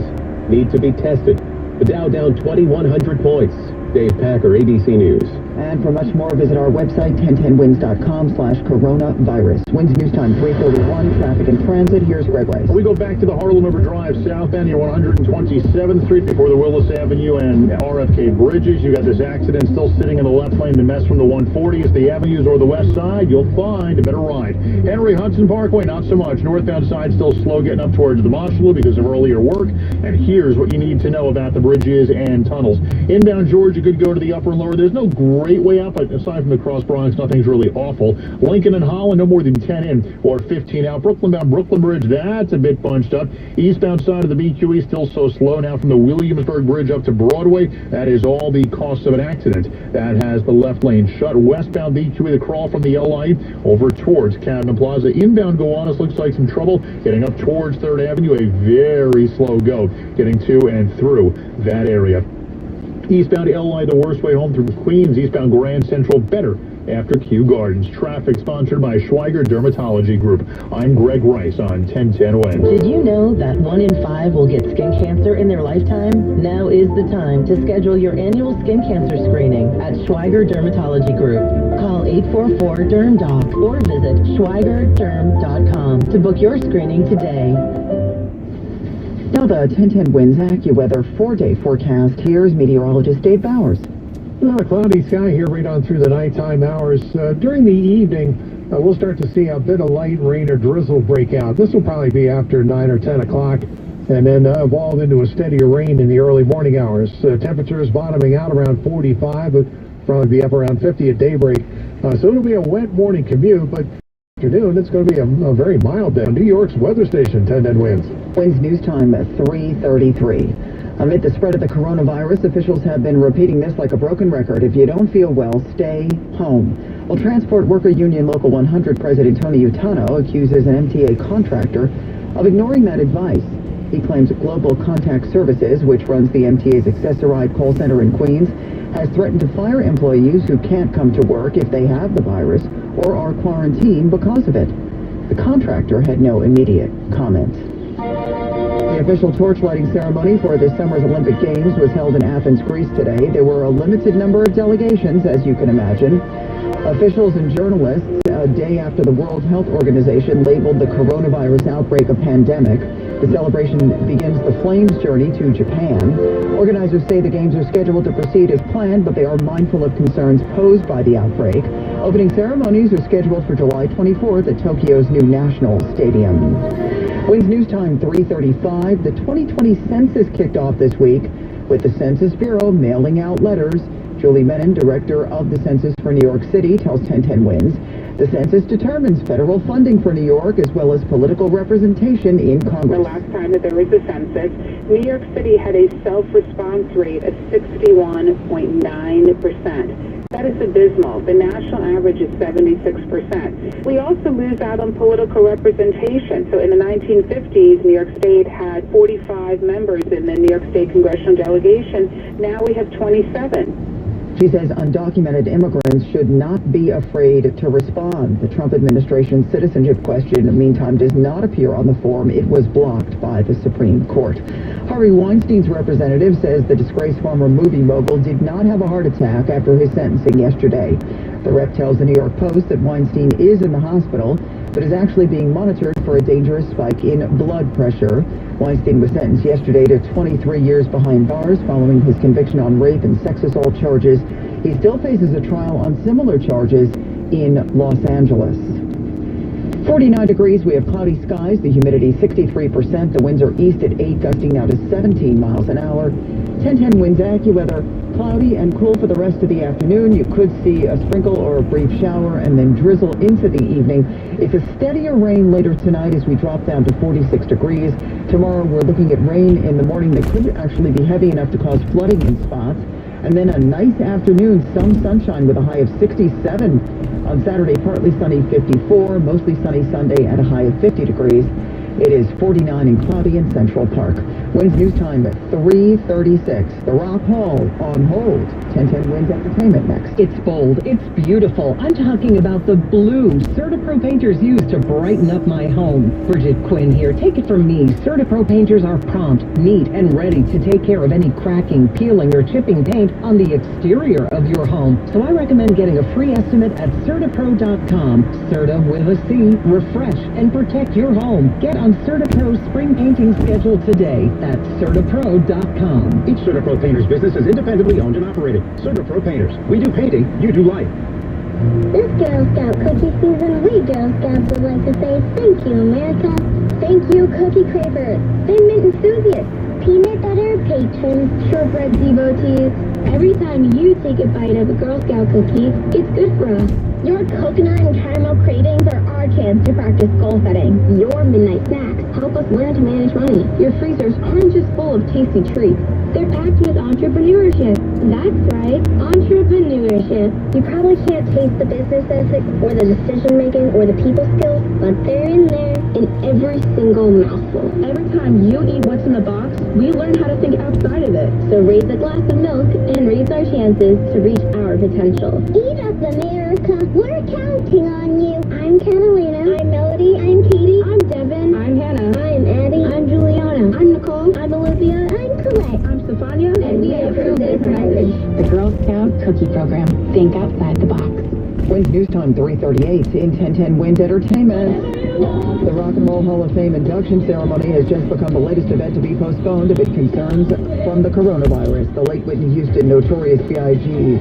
need to be tested. The Dow down 2,100 points. Dave Packer, ABC News. And for much more, visit our website, 1010wins.com/coronavirus. Wins News Time 3:31, traffic and transit. Here's Greg Weiss. We go back to the Harlem River Drive southbound near 127th Street before the Willis Avenue and RFK bridges. You got this accident still sitting in the left lane to mess from the 140. As the avenues or the west side, you'll find a better ride. Henry Hudson Parkway, not so much. Northbound side still slow getting up towards the Moshulu because of earlier work. And here's what you need to know about the bridges and tunnels. Inbound Georgia could go to the upper and lower. There's no great way out, but aside from the Cross Bronx, nothing's really awful. Lincoln and Holland, no more than 10 in or 15 out. Brooklyn bound Brooklyn Bridge, that's a bit bunched up. Eastbound side of the BQE still so slow now from the Williamsburg Bridge up to Broadway. That is all the cost of an accident. That has the left lane shut. Westbound BQE, the crawl from the LI over towards Cadman Plaza. Inbound Gowanus looks like some trouble getting up towards 3rd Avenue. A very slow go getting to and through that area. Eastbound LI, the worst way home through Queens. Eastbound Grand Central, better after Kew Gardens. Traffic sponsored by Schweiger Dermatology Group. I'm Greg Rice on 1010 Wins. Did you know that 1 in 5 will get skin cancer in their lifetime? Now is the time to schedule your annual skin cancer screening at Schweiger Dermatology Group. Call 844-DERM-DOC or visit schweigerderm.com to book your screening today. Now the 1010 Wins AccuWeather 4-day forecast. Here's meteorologist Dave Bowers. Well, a cloudy sky here right on through the nighttime hours. During the evening, we'll start to see a bit of light rain or drizzle break out. This will probably be after 9 or 10 o'clock, and then evolve into a steadier rain in the early morning hours. Temperatures bottoming out around 45, but probably be up around 50 at daybreak. So it'll be a wet morning commute, but afternoon, it's going to be a very mild day. New York's weather station, 1010 Wins. Wins News Time at 3:33. Amid the spread of the coronavirus, officials have been repeating this like a broken record. If you don't feel well, stay home. Well, Transport Worker Union Local 100 President Tony Utano accuses an MTA contractor of ignoring that advice. He claims Global Contact Services, which runs the MTA's Accessoride call center in Queens, has threatened to fire employees who can't come to work if they have the virus or are quarantined because of it. The contractor had no immediate comments. The official torchlighting ceremony for this summer's Olympic Games was held in Athens, Greece today. There were a limited number of delegations, as you can imagine. Officials and journalists, a day after the World Health Organization labeled the coronavirus outbreak a pandemic. The celebration begins the Flames journey to Japan. Organizers say the games are scheduled to proceed as planned, but they are mindful of concerns posed by the outbreak. Opening ceremonies are scheduled for July 24th at Tokyo's new National Stadium. Wins News Time 3:35. The 2020 census kicked off this week with the Census Bureau mailing out letters. Julie Menon, director of the Census for New York City, tells 1010 Wins. The census determines federal funding for New York as well as political representation in Congress. The last time that there was a census, New York City had a self-response rate of 61.9%. That is abysmal. The national average is 76%. We also lose out on political representation. So in the 1950s, New York State had 45 members in the New York State congressional delegation. Now we have 27. She says undocumented immigrants should not be afraid to respond. The Trump administration's citizenship question, meantime, does not appear on the form. It was blocked by the Supreme Court. Harvey Weinstein's representative says the disgraced former movie mogul did not have a heart attack after his sentencing yesterday. The rep tells the New York Post that Weinstein is in the hospital, but is actually being monitored for a dangerous spike in blood pressure. Weinstein was sentenced yesterday to 23 years behind bars following his conviction on rape and sex assault charges. He still faces a trial on similar charges in Los Angeles. 49 degrees, we have cloudy skies, the humidity 63%, the winds are east at 8, gusting now to 17 miles an hour. 10-10 winds, AccuWeather, cloudy and cool for the rest of the afternoon. You could see a sprinkle or a brief shower and then drizzle into the evening. It's a steadier rain later tonight as we drop down to 46 degrees. Tomorrow we're looking at rain in the morning that could actually be heavy enough to cause flooding in spots. And then a nice afternoon, some sunshine with a high of 67. On Saturday, partly sunny, 54. Mostly sunny Sunday at a high of 50 degrees. It is 49 and cloudy in Central Park. Winds news time at 3:36. The Rock Hall on hold. 10-10 Winds Entertainment next. It's bold. It's beautiful. I'm talking about the blue CertaPro painters use to brighten up my home. Bridget Quinn here. Take it from me. CertaPro painters are prompt, neat, and ready to take care of any cracking, peeling, or chipping paint on the exterior of your home. So I recommend getting a free estimate at CertaPro.com. Certa with a C. Refresh and protect your home. Get on CertaPro's spring painting schedule today. That's CertaPro.com. Each CertaPro painter's business is independently owned and operated. CertaPro painters. We do painting, you do life. This Girl Scout cookie season, we Girl Scouts would like to say thank you, America. Thank you, cookie cravers, Thin Mint enthusiasts, peanut butter patrons, shortbread devotees. Every time you take a bite of a Girl Scout cookie, it's good for us. Your coconut and caramel cravings are our chance to practice goal setting. Your midnight snacks help us learn to manage money. Your freezers aren't just full of tasty treats. They're packed with entrepreneurship. That's right, entrepreneurship. You probably can't taste the business ethics or the decision making or the people skills, but they're in there in every single mouthful. Every time you eat what's in the box, we learn how to think outside of it. So raise a glass of milk and raise our chances to reach our potential. Eat up, America. We're counting on you. I'm Catalina. I'm Melody. I'm Katie. I'm Devin. I'm Hannah. I'm Addie. I'm Juliana. I'm Nicole. I'm Olivia. I'm Colette. I'm Stefania. And we approve this message. The Girl Scout Cookie Program. Think outside the box. Winds news time 3:38 in 10-10 Winds Entertainment. The Rock and Roll Hall of Fame induction ceremony has just become the latest event to be postponed amid concerns from the coronavirus. The late Whitney Houston, Notorious B.I.G.,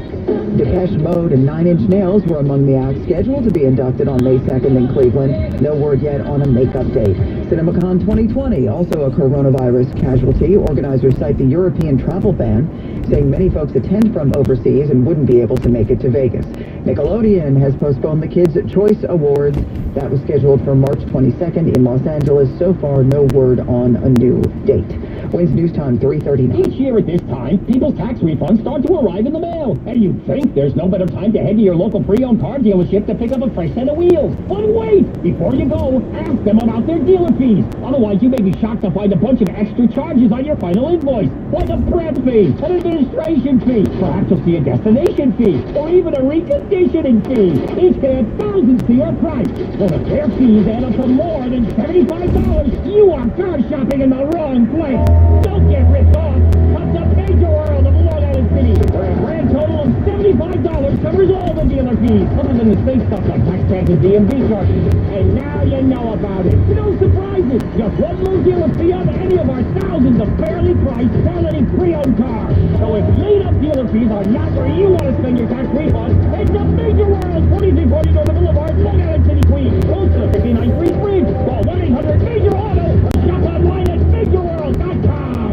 Depeche Mode, and 9 Inch Nails were among the acts scheduled to be inducted on May 2nd in Cleveland. No word yet on a makeup date. CinemaCon 2020, also a coronavirus casualty. Organizers cite the European travel ban, saying many folks attend from overseas and wouldn't be able to make it to Vegas. Nickelodeon has postponed the Kids' Choice Awards. That was scheduled for March 22nd in Los Angeles. So far, no word on a new date. Winds news time 3:39. Each year at this time, people's tax refunds start to arrive in the mail. And you'd think there's no better time to head to your local pre-owned car dealership to pick up a fresh set of wheels. But wait! Before you go, ask them about their dealer fees. Otherwise, you may be shocked to find a bunch of extra charges on your final invoice, like a prep fee, an administration fee, perhaps you'll see a destination fee, or even a reconditioning fee. Each can add thousands to your price. Well, if their fees add up to more than $75, you are car shopping in the wrong place. Don't get ripped off. Come to Major World of Long Island City, where a grand total of $75 covers all the dealer fees, other than the safe stuff like tax taxes, DMV charges. And now you know about it. No surprises. Just one little dealer fee on any of our thousands of fairly priced quality pre-owned cars. So if made-up dealer fees are not where you want to spend your tax refund, head to Major World, 4340 North Boulevard, Long Island City, Queens. Close to 59th Bridge. Call 1-800-MAJOR-AUTO or shop online at MajorWorld.com.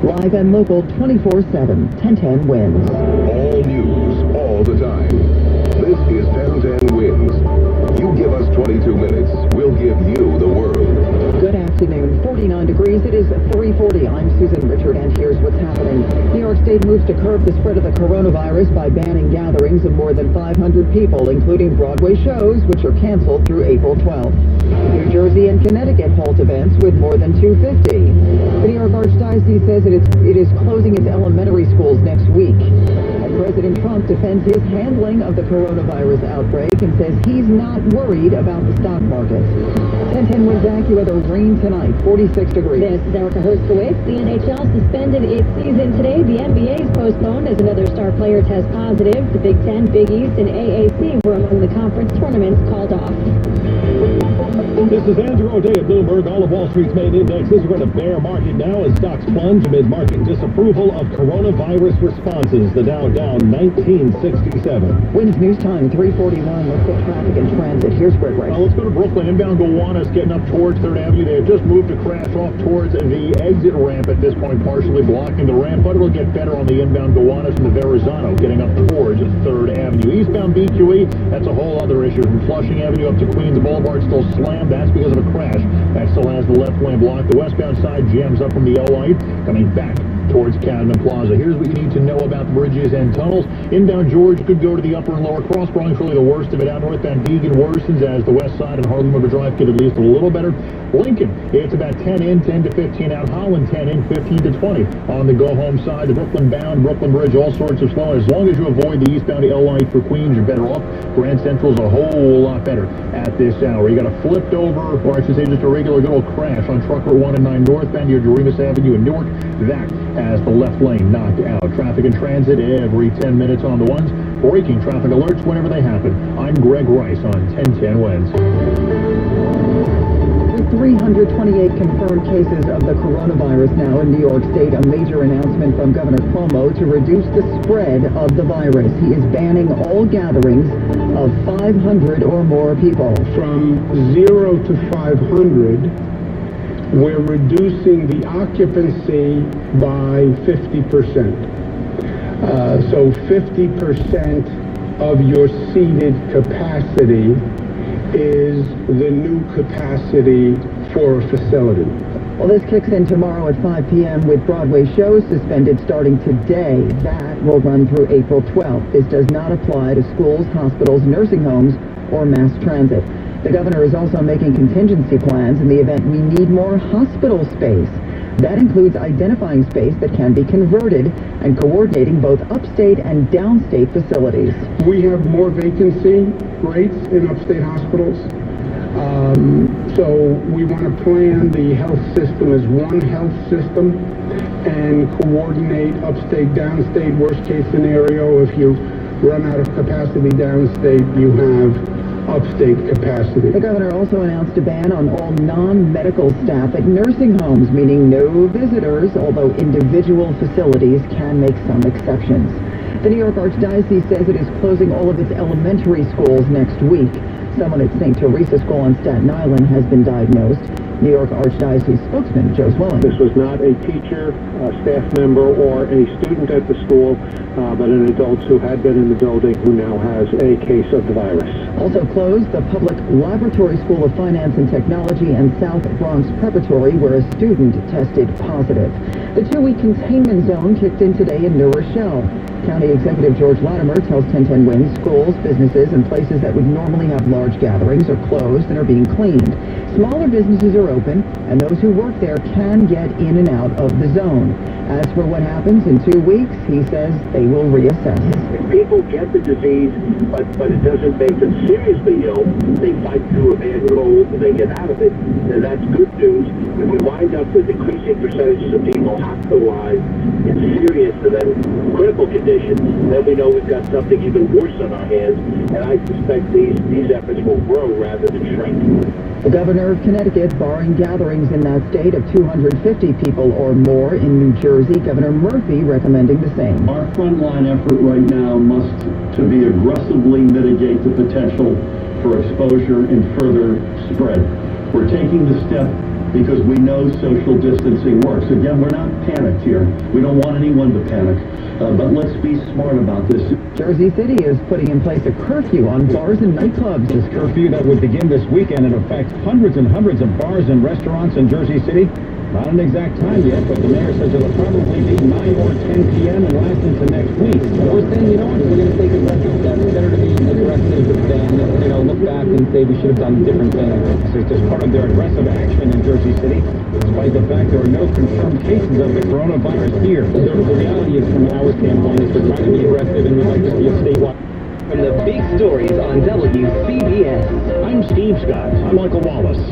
Live and local 24/7. 10-10 Winds. All news, all the time. This is 10-10 Winds. You give us 22 minutes, we'll give you the world. Good afternoon. 49 degrees. It is 3:40. I'm Susan Richard, and here's what's happening. New York State moves to curb the spread of the coronavirus by banning gatherings of more than 500 people, including Broadway shows, which are canceled through April 12th. New Jersey and Connecticut halt events with more than 250. The New York Archdiocese says it is closing its elementary schools next week. And President Trump defends his handling of the coronavirus outbreak and says he's not worried about the stock market. 10-10 Winds AccuWeather, rain tonight, 46 degrees. This is Erica Herskowitz. The NHL suspended its season today. The NBA is postponed as another star player tests positive. The Big Ten, Big East, and AAC were among the conference tournaments called off. This is Andrew O'Day at Bloomberg. All of Wall Street's main indexes are in a bear market now as stocks plunge amid market disapproval of coronavirus responses. The Dow down 1967. Winds News Time, 341. Let's get traffic and transit. Here's Greg Rice. Let's go to Brooklyn. Inbound Gowanus getting up towards 3rd Avenue. They have just moved to crash off towards the exit ramp at this point, partially blocking the ramp, but it'll get better on the inbound Gowanus and the Verrazano getting up towards 3rd Avenue. Eastbound BQE, that's a whole other issue. From Flushing Avenue up to Queens Boulevard, still slammed. That's because of a crash. That still has the left lane blocked. The westbound side jams up from the L-Light, coming back towards Cadman Plaza. Here's what you need to know about bridges and tunnels. Inbound George could go to the upper and lower cross Bronx. Really the worst of it out northbound Deegan worsens as the west side and Harlem River Drive get at least a little better. Lincoln, it's about 10 in, 10 to 15 out. Holland, 10 in, 15 to 20 on the go-home side. The Brooklyn bound, Brooklyn Bridge, all sorts of slow. As long as you avoid the eastbound L-Light for Queens, you're better off. Grand Central's a whole lot better at this hour. You got a flipped over, or I should say just a regular good old crash on Truck Route 1 and 9 northbound near Doremus Avenue in Newark. That has the left lane knocked out. Traffic and transit every 10 minutes on the ones. Breaking traffic alerts whenever they happen. I'm Greg Rice on 1010 Winds. With 328 confirmed cases of the coronavirus now in New York State, a major announcement from Governor Cuomo to reduce the spread of the virus. He is banning all gatherings of 500 or more people. From 0 to 500, we're reducing the occupancy by 50%. So 50% of your seated capacity is the new capacity for a facility. Well, this kicks in tomorrow at 5 p.m. with Broadway shows suspended starting today. That will run through April 12th. This does not apply to schools, hospitals, nursing homes, or mass transit. The governor is also making contingency plans in the event we need more hospital space. That includes identifying space that can be converted and coordinating both upstate and downstate facilities. We have more vacancy rates in upstate hospitals. So we want to plan the health system as one health system and coordinate upstate, downstate. Worst case scenario, if you run out of capacity downstate, you have upstate capacity. The governor also announced a ban on all non-medical staff at nursing homes, meaning no visitors, although individual facilities can make some exceptions. The New York Archdiocese says it is closing all of its elementary schools next week. Someone at St. Teresa School on Staten Island has been diagnosed. New York Archdiocese spokesman Joe Swilling. This was not a teacher, a staff member, or a student at the school, but an adult who had been in the building who now has a case of the virus. Also closed the Public Laboratory School of Finance and Technology and South Bronx Preparatory, where a student tested positive. The 2-week containment zone kicked in today in New Rochelle. County Executive George Latimer tells 1010 Winds schools, businesses, and places that would normally have large gatherings are closed and are being cleaned. Smaller businesses are open, and those who work there can get in and out of the zone. As for what happens in 2 weeks, he says they will reassess. If people get the disease, but it doesn't make them seriously ill, they fight through a bad cold and they get out of it. And that's good news. If we wind up with increasing percentages of people hospitalized in serious and then critical conditions, then we know we've got something even worse on our hands. And I suspect these efforts will grow rather than shrink. The governor of Connecticut barring gatherings in that state of 250 people or more. In New Jersey, Governor Murphy recommending the same. Our frontline effort right now must to be aggressively mitigate the potential for exposure and further spread. We're taking the step because we know social distancing works. Again, we're not panicked here. We don't want anyone to panic, but let's be smart about this. Jersey City is putting in place a curfew on bars and nightclubs. This curfew that would begin this weekend and affect hundreds and hundreds of bars and restaurants in Jersey City. Not an exact time yet, but the mayor says it'll probably be 9 or 10 p.m. and last into next week. So we're saying, you know what, we're going to take a better to be aggressive than, look back and say we should have done different things. It's just part of their aggressive action in Jersey City, despite the fact there are no confirmed cases of the coronavirus here. The reality is, from our standpoint, is we're trying to be aggressive and we'd like to see a statewide. From the big stories on WCBS. I'm Steve Scott. I'm Michael Wallace.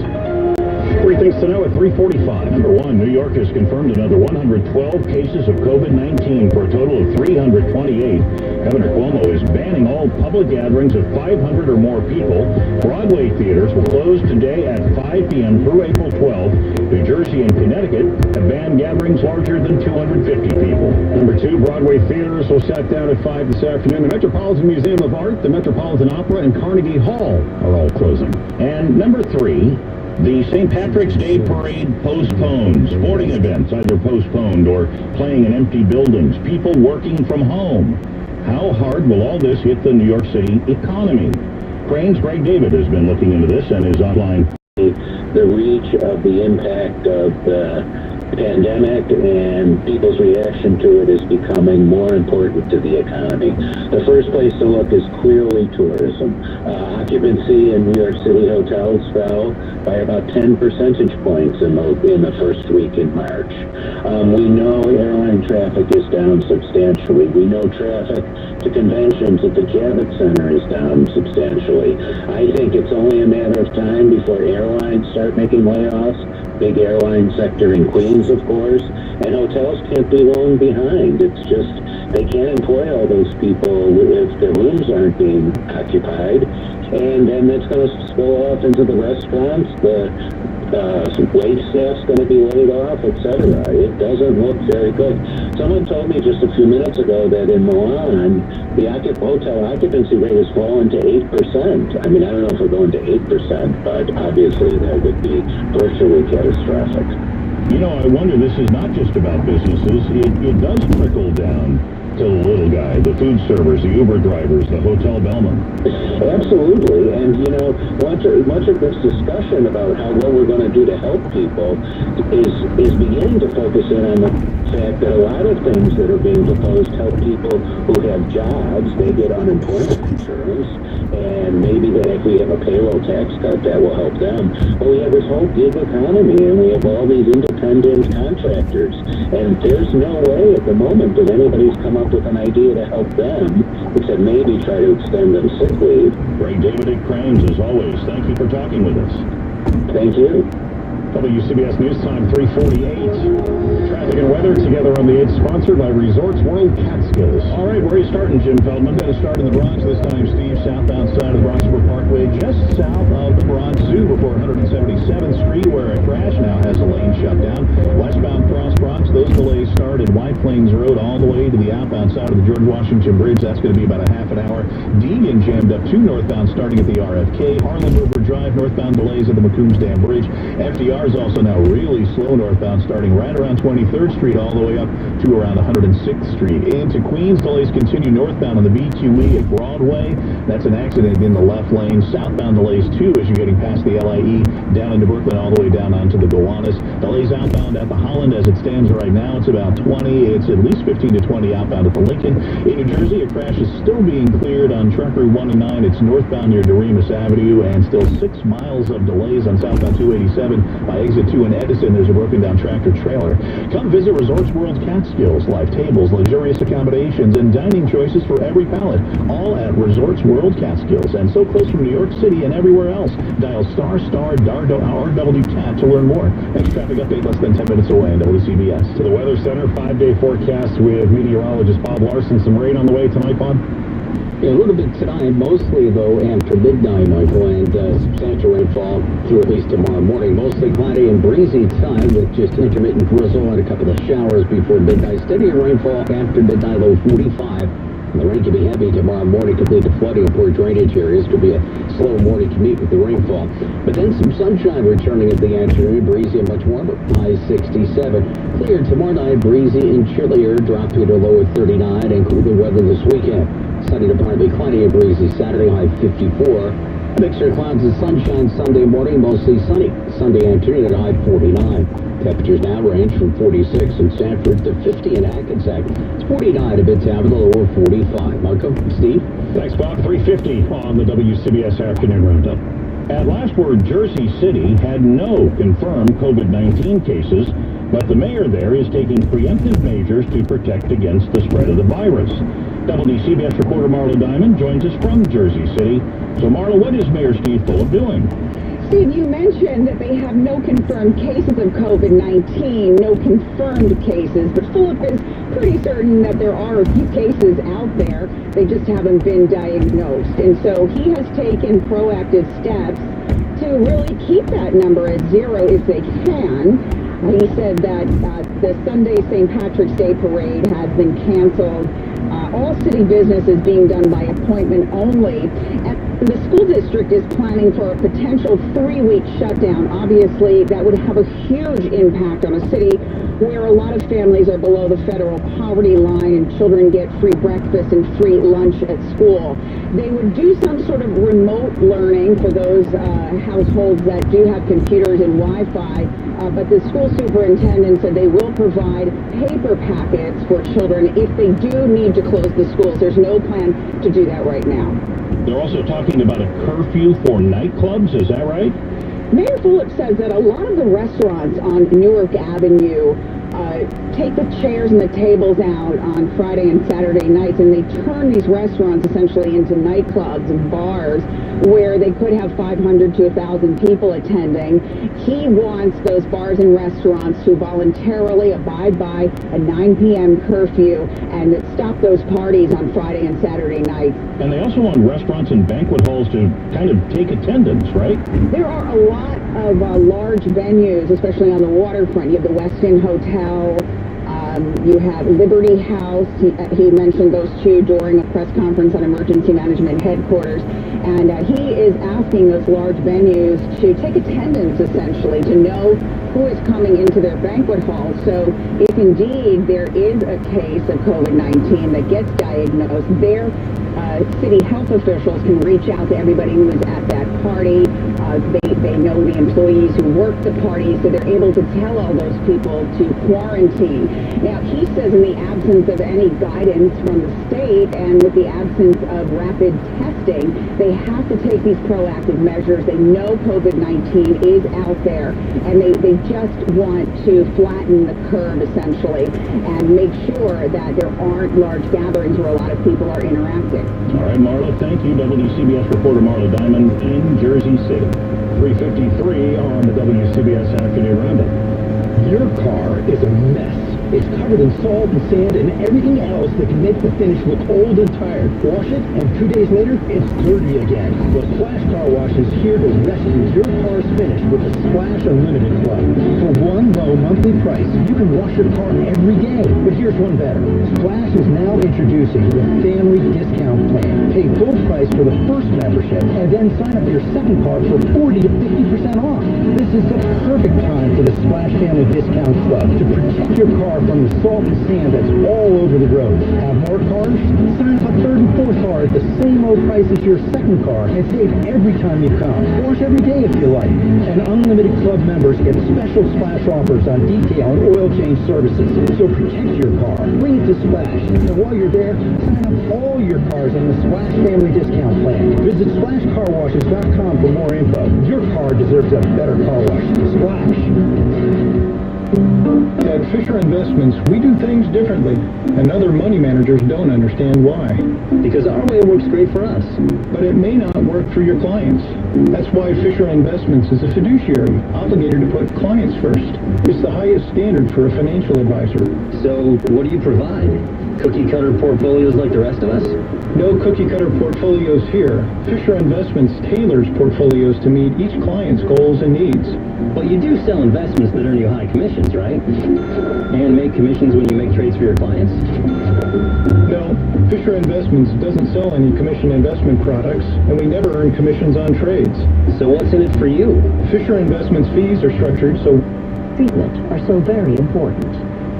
Three things to know at 3:45. Number one, New York has confirmed another 112 cases of COVID-19 for a total of 328. Governor Cuomo is banning all public gatherings of 500 or more people. Broadway theaters will close today at 5 p.m. through April 12th. New Jersey and Connecticut have banned gatherings larger than 250 people. Number two, Broadway theaters will shut down at 5 this afternoon. The Metropolitan Museum of Art, the Metropolitan Opera, and Carnegie Hall are all closing. And number three, the St. Patrick's Day Parade postponed. Sporting events either postponed or playing in empty buildings. People working from home. How hard will all this hit the New York City economy? Crane's Greg David has been looking into this and is online. The reach of the impact of the pandemic and people's reaction to it is becoming more important to the economy. The first place to look is clearly tourism. Occupancy in New York City hotels fell by about 10 percentage points in the first week in March. We know airline traffic is down substantially. We know traffic to conventions at the Javits Center is down substantially. I think it's only a matter of time before airlines start making layoffs. Big airline sector in Queens, of course, and hotels can't be long behind. It's just, they can't employ all those people if their rooms aren't being occupied, and then it's going to spill off into the restaurants. The wait staff's going to be laid off, etc. It doesn't look very good. Someone told me just a few minutes ago that in Milan, the hotel occupancy rate has fallen to 8%. I mean, I don't know if we're going to 8%, but obviously that would be virtually catastrophic. You know, I wonder, this is not just about businesses. It does trickle down to the little guy, the food servers, the Uber drivers, the hotel bellman. Absolutely, and much of this discussion about what we're going to do to help people is beginning to focus in on the fact that a lot of things that are being proposed help people who have jobs. They get unemployment insurance, and maybe that if we have a payroll tax cut, that will help them. But we have this whole gig economy, and we have all these independent contractors, and there's no way at the moment that anybody's come up with an idea to help them, except maybe try to extend them sick leave. Greg David at Cranes, as always, thank you for talking with us. Thank you. WCBS News Time 3:48. Traffic and weather together on the 8th, sponsored by Resorts World Catskills. All right, where are you starting, Jim Feldman? Going to start in the Bronx this time, Steve. Southbound side of the Bronxboro Parkway, just south of the Bronx Zoo before 177th Street, where a crash now has a lane shut down. Westbound cross Bronx, those delays start at White Plains Road all the way to the outbound side of the George Washington Bridge. That's going to be about a half an hour. Deegan jammed up 2 northbound starting at the RFK. Harlem River Drive, northbound delays at the McCombs Dam Bridge. FDR is also now really slow northbound starting right around 23rd Street all the way up to around 106th Street. Into Queens, delays continue northbound on the BQE at Broadway. That's an accident in the left lane. Southbound delays too as you're getting past the LIE down into Brooklyn all the way down onto the Gowanus. Delays outbound at the Holland as it stands right now. It's about 20. It's at least 15 to 20 outbound at the Lincoln. In New Jersey, a crash is still being cleared on Truck Route 1 and 9. It's northbound near Doremus Avenue, and still 6 miles of delays on southbound 287 by exit 2 in Edison. There's a broken down tractor trailer. Come visit Resorts World Catskills. Live tables, luxurious accommodations, and dining choices for every palate. All at Resorts World Catskills, and so close from New York City and everywhere else. Dial *RW TAT to learn more. Next traffic update less than 10 minutes away on WCBS. To the Weather Center, 5-day forecast with meteorologist Bob Larson. Some rain on the way tonight, Bob? Yeah, a little bit tonight, mostly though after midnight, Michael, and substantial rainfall through at least tomorrow morning. Mostly cloudy and breezy tonight with just intermittent drizzle and a couple of showers before midnight. Steady rainfall after midnight, low 45. And the rain can be heavy tomorrow morning, could lead to flooding in poor drainage areas. Could be a slow morning commute with the rainfall. But then some sunshine returning at the afternoon, breezy and much warmer, high 67. Clear tomorrow night, breezy and chillier, drop to a low of 39, and cooler weather this weekend. Sunny to partly cloudy and breezy Saturday, high 54. Mixture of clouds and sunshine Sunday morning, mostly sunny. Sunday afternoon at high 49. Temperatures now range from 46 in Sanford to 50 in Hackensack. It's 49 in Mid-Tabitha or 45. Marco, Steve? Thanks, Bob. 3:50 on the WCBS Afternoon Roundup. At last word, Jersey City had no confirmed COVID-19 cases, but the mayor there is taking preemptive measures to protect against the spread of the virus. WCBS reporter Marla Diamond joins us from Jersey City. So, Marla, what is Mayor Steve Fulop doing? Steve, you mentioned that they have no confirmed cases of COVID-19, no confirmed cases, but Fulop is pretty certain that there are a few cases out there. They just haven't been diagnosed. And so he has taken proactive steps to really keep that number at zero if they can. He said that the Sunday St. Patrick's Day parade has been canceled. All city business is being done by appointment only. And the school district is planning for a potential 3-week shutdown. Obviously, that would have a huge impact on a city where a lot of families are below the federal poverty line and children get free breakfast and free lunch at school. They would do some sort of remote learning for those households that do have computers and Wi-Fi, but the school superintendent said they will provide paper packets for children if they do need to close the schools. There's no plan to do that right now. They're also talking about a curfew for nightclubs, is that right? Mayor Fulop says that a lot of the restaurants on Newark Avenue take the chairs and the tables out on Friday and Saturday nights, and they turn these restaurants essentially into nightclubs and bars where they could have 500 to 1,000 people attending. He wants those bars and restaurants to voluntarily abide by a 9 p.m. curfew and stop those parties on Friday and Saturday nights. And they also want restaurants and banquet halls to kind of take attendance, right? There are a lot of large venues, especially on the waterfront. You have the Westin Hotel, you have Liberty House. He mentioned those two during a press conference on emergency management headquarters. And he is asking those large venues to take attendance, essentially, to know who is coming into their banquet hall. So if indeed there is a case of COVID-19 that gets diagnosed, their city health officials can reach out to everybody who is at that party. They know the employees who work the party, so they're able to tell all those people to quarantine. Now, he says in the absence of any guidance from the state and with the absence of rapid testing, they have to take these proactive measures. They know COVID-19 is out there, and they just want to flatten the curve, essentially, and make sure that there aren't large gatherings where a lot of people are interacting. All right, Marla, thank you. WCBS reporter Marla Diamond in Jersey City. 3:53 on the WCBS Afternoon Roundup. Your car is a mess. It's covered in salt and sand and everything else that can make the finish look old and tired. Wash it, and 2 days later, it's dirty again. Well, Splash Car Wash is here to rescue your car's finish with the Splash Unlimited Club. For one low monthly price, you can wash your car every day. But here's one better. Splash is now introducing the Family Discount Plan. Pay full price for the first membership, and then sign up your second car for 40 to 50% off. This is the perfect time for the Splash Family Discount Club to protect your car from the salt and sand that's all over the road. Have more cars? Sign up a third and fourth car at the same low price as your second car and save every time you come. Wash every day if you like. And Unlimited Club members get special Splash offers on detail and oil change services. So protect your car. Bring it to Splash. And while you're there, sign up all your cars on the Splash Family Discount Plan. Visit SplashCarWashes.com for more info. Your car deserves a better car wash. Splash. At Fisher Investments, we do things differently, and other money managers don't understand why. Because our way works great for us. But it may not work for your clients. That's why Fisher Investments is a fiduciary, obligated to put clients first. It's the highest standard for a financial advisor. So, what do you provide? Cookie-cutter portfolios like the rest of us? No cookie-cutter portfolios here. Fisher Investments tailors portfolios to meet each client's goals and needs. But you do sell investments that earn you high commissions, right? And make commissions when you make trades for your clients? No, Fisher Investments doesn't sell any commission investment products, and we never earn commissions on trades. So what's in it for you? Fisher Investments fees are structured so... Treatment are so very important.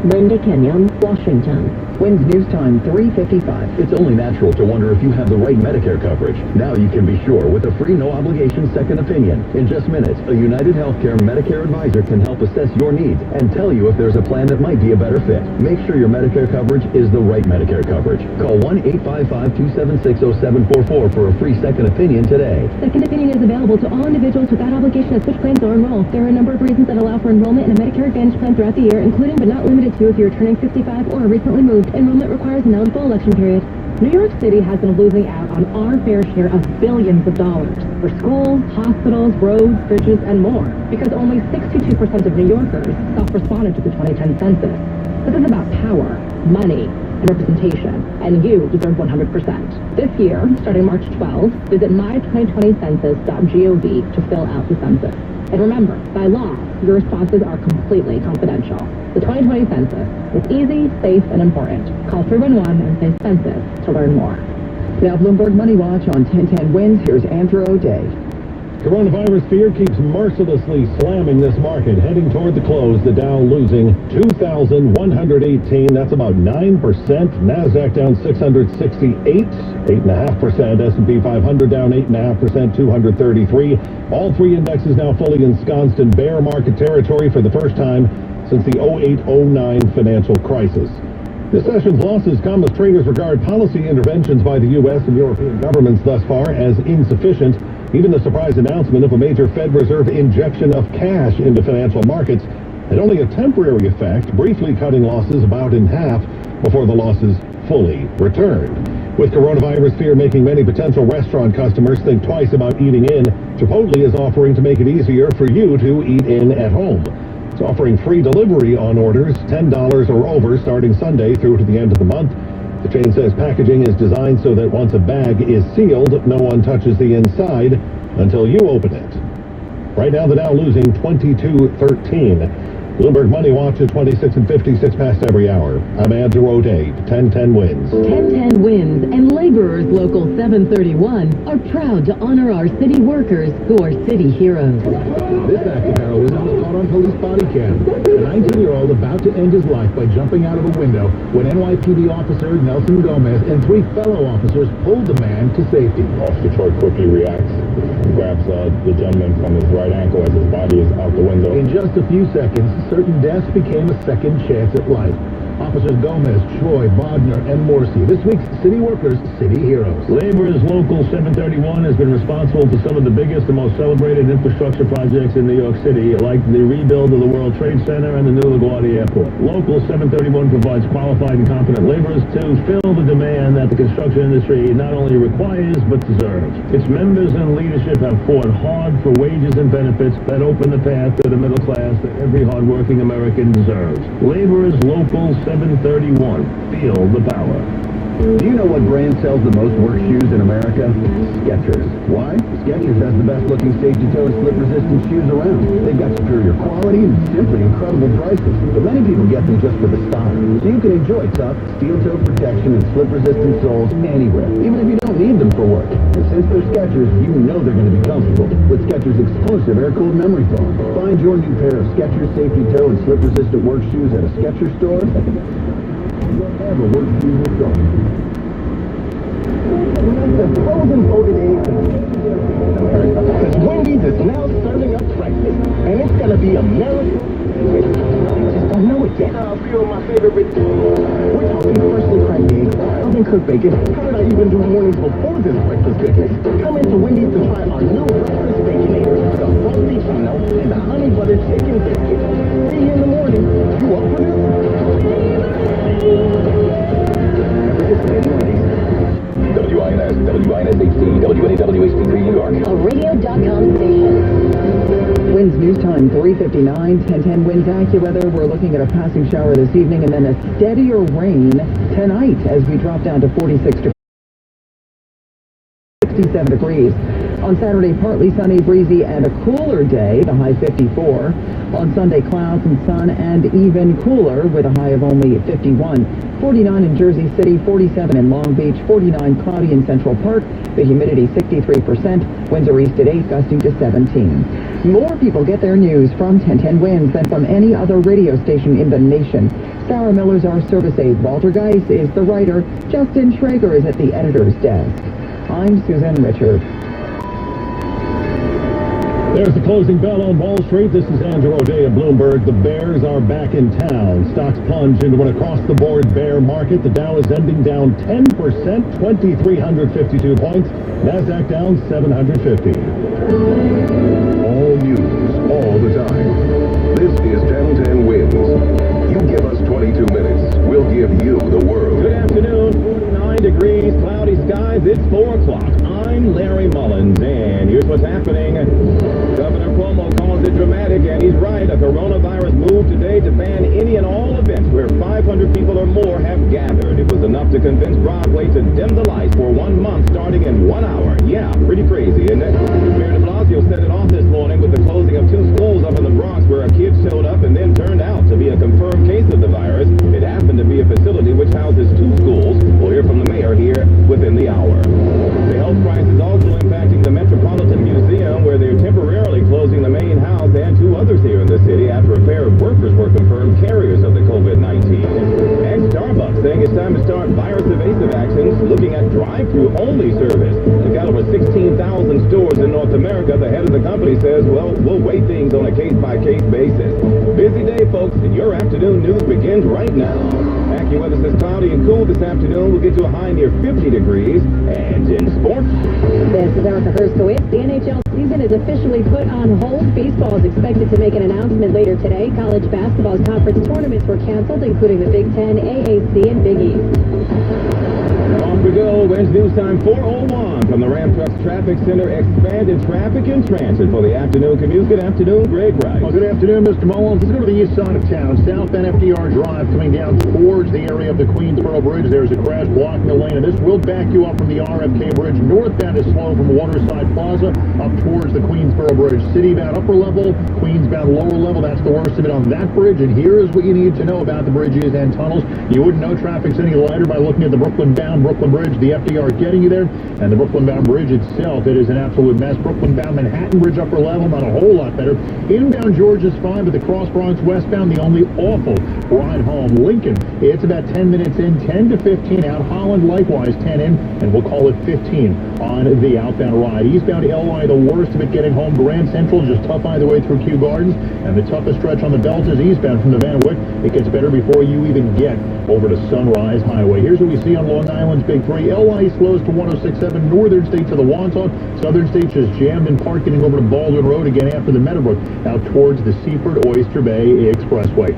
Linda Kenyon, Washington. Winds News Time 3:55. It's only natural to wonder if you have the right Medicare coverage. Now you can be sure with a free, no-obligation second opinion. In just minutes, a United Healthcare Medicare advisor can help assess your needs and tell you if there's a plan that might be a better fit. Make sure your Medicare coverage is the right Medicare coverage. Call 1-855-276-0744 for a free second opinion today. Second opinion is available to all individuals without obligation to switch plans or enroll. There are a number of reasons that allow for enrollment in a Medicare Advantage plan throughout the year, including but not limited to if you're turning 65 or recently moved. Enrollment requires an eligible election period. New York City has been losing out on our fair share of billions of dollars for schools, hospitals, roads, bridges, and more, because only 62% of New Yorkers self-responded to the 2010 census. This is about power, money, and representation, and you deserve 100%. This year, starting March 12, visit my2020census.gov to fill out the census. And remember, by law, your responses are completely confidential. The 2020 census is easy, safe, and important. Call 311 and say census to learn more. Now Bloomberg Money Watch on 1010 Wins. Here's Andrew O'Day. Coronavirus fear keeps mercilessly slamming this market, heading toward the close. The Dow losing 2,118. That's about 9%. NASDAQ down 668, 8.5%. S&P 500 down 8.5%, 233. All three indexes now fully ensconced in bear market territory for the first time since the 08-09 financial crisis. This session's losses come as traders regard policy interventions by the U.S. and European governments thus far as insufficient. Even the surprise announcement of a major Fed Reserve injection of cash into financial markets had only a temporary effect, briefly cutting losses about in half before the losses fully returned. With coronavirus fear making many potential restaurant customers think twice about eating in, Chipotle is offering to make it easier for you to eat in at home. It's offering free delivery on orders, $10 or over, starting Sunday through to the end of the month. The chain says packaging is designed so that once a bag is sealed, no one touches the inside until you open it. Right now, the Dow losing 22.13. Bloomberg Money Watch at 26 and 56 past every hour. I'm Andrew O'Day, 1010 Wins. 1010 Wins and Laborers Local 731 are proud to honor our city workers who are city heroes. This act of heroism was caught on police body cam. A 19-year-old about to end his life by jumping out of a window when NYPD officer Nelson Gomez and three fellow officers pulled the man to safety. Officer Troy quickly reacts, grabs the gentleman from his right ankle as his body is out the window. In just a few seconds, certain deaths became a second chance at life. Officers Gomez, Troy, Bodner, and Morrissey. This week's City Workers, City Heroes. Laborers Local 731 has been responsible for some of the biggest and most celebrated infrastructure projects in New York City, like the rebuild of the World Trade Center and the new LaGuardia Airport. Local 731 provides qualified and competent laborers to fill the demand that the construction industry not only requires, but deserves. Its members and leadership have fought hard for wages and benefits that open the path to the middle class that every hardworking American deserves. Laborers Local 731. Feel the power. Do you know what brand sells the most work shoes in America? Skechers. Why? Skechers has the best looking safety toe and slip resistant shoes around. They've got superior quality and simply incredible prices. But many people get them just for the style. So you can enjoy tough steel toe protection and slip resistant soles anywhere, even if you don't need them for work. And since they're Skechers, you know they're going to be comfortable with Skechers exclusive air-cooled memory foam. Find your new pair of Skechers safety toe and slip resistant work shoes at a Skechers store. Whatever work shoes will go. The frozen folded eggs. Because Wendy's is now serving up breakfast, and it's gonna be America. I just don't know it yet. A few of my favorite. We're talking freshly cracked eggs, oven cooked bacon. How did I even do mornings before this breakfast goodness? Come into Wendy's to try our new breakfast baconator, the frosty chino, and the honey butter chicken biscuit. See you in the morning. You up for this? WINS HD, WNAWHD3 New York. A radio.com station. Winds News Time 3:59, 1010 Winds AccuWeather. We're looking at a passing shower this evening and then a steadier rain tonight as we drop down to 46 to 67 degrees. On Saturday, partly sunny, breezy, and a cooler day, the high 54. On Sunday, clouds and sun and even cooler with a high of only 51. 49 in Jersey City, 47 in Long Beach, 49 cloudy in Central Park, the humidity 63%, winds are east at 8, gusting to 17. More people get their news from 1010 Winds than from any other radio station in the nation. Sarah Miller's our service aide. Walter Geis is the writer. Justin Schrager is at the editor's desk. I'm Susan Richard. There's the closing bell on Wall Street. This is Andrew O'Day of Bloomberg. The bears are back in town. Stocks plunge into an across-the-board bear market. The Dow is ending down 10%, 2,352 points. NASDAQ down 750. All news, all the time. This is 1010 Wins. You give us 22 minutes, we'll give you the world. Good afternoon, 49 degrees, cloudy skies, it's 4 o'clock. I'm Larry Mullins, and here's what's happening. Governor Cuomo calls it dramatic, and he's right. A coronavirus move today to ban any and all events where 500 people or more have gathered. It was enough to convince Broadway to dim the lights for 1 month, starting in 1 hour. Yeah, pretty crazy, isn't it? Mayor de Blasio set it off this morning with the closing of 2 schools up in the Bronx where a kid showed up and then turned out to be a confirmed case of the virus. It happened to be a facility which houses 2 schools. We'll hear from the mayor here within the hour. The health crisis is also impacting the Metropolitan Museum, where they're temporarily closing the main house and 2 others here in the city after a pair of workers were confirmed carriers of the COVID-19. And Starbucks saying it's time to start virus-evasive actions, looking at drive-thru only service. They've got over 16,000 stores in North America. The head of the company says, well, we'll weigh things on a case-by-case basis. Busy day, folks, and your afternoon news begins right now. AccuWeather says cloudy and cool this afternoon. We'll get to a high near 50 degrees. And in sports, this is Erica Herskowitz. The NHL season is officially put on hold. Baseball is expected to make an announcement later today. College basketball's conference tournaments were canceled, including the Big Ten, AAC, and Big East. Off we go. Wednesday news time 4:01 from the Ram Trucks Traffic Center. Expanded traffic in transit for the afternoon commute. Good afternoon, Greg Rice. Well, good afternoon, Mr. Mullins. Let's go to the east side of town. Southbound FDR Drive coming down towards the area of the Queensboro Bridge. There's a crash blocking the lane, and this will back you up from the RFK Bridge. Northbound is slow from Waterside Plaza up towards the Queensboro Bridge. Citybound upper level, Queensbound lower level. That's the worst of it on that bridge. And here is what you need to know about the bridges and tunnels. You wouldn't know traffic's any lighter by looking at the Brooklyn-bound Brooklyn Bridge. The FDR getting you there, and the Brooklyn-bound bridge itself, it is an absolute mess. Brooklyn-bound Manhattan Bridge upper level, not a whole lot better. Inbound Georgia's fine, but the Cross Bronx westbound, the only awful ride home. Lincoln, it's about 10 minutes in, 10 to 15 out. Holland likewise 10 in, and we'll call it 15 on the outbound ride. Eastbound LI, the worst of it getting home. Grand Central just tough either way through Kew Gardens, and the toughest stretch on the belt is eastbound from the Van Wyck. It gets better before you even get over to Sunrise Highway. Here's what we see on Long Island's Big 3. LI slows to 106.7, Northern State to the Wantagh. Southern State just jammed in park getting over to Baldwin Road again after the Meadowbrook, out towards the Seaford Oyster Bay Expressway.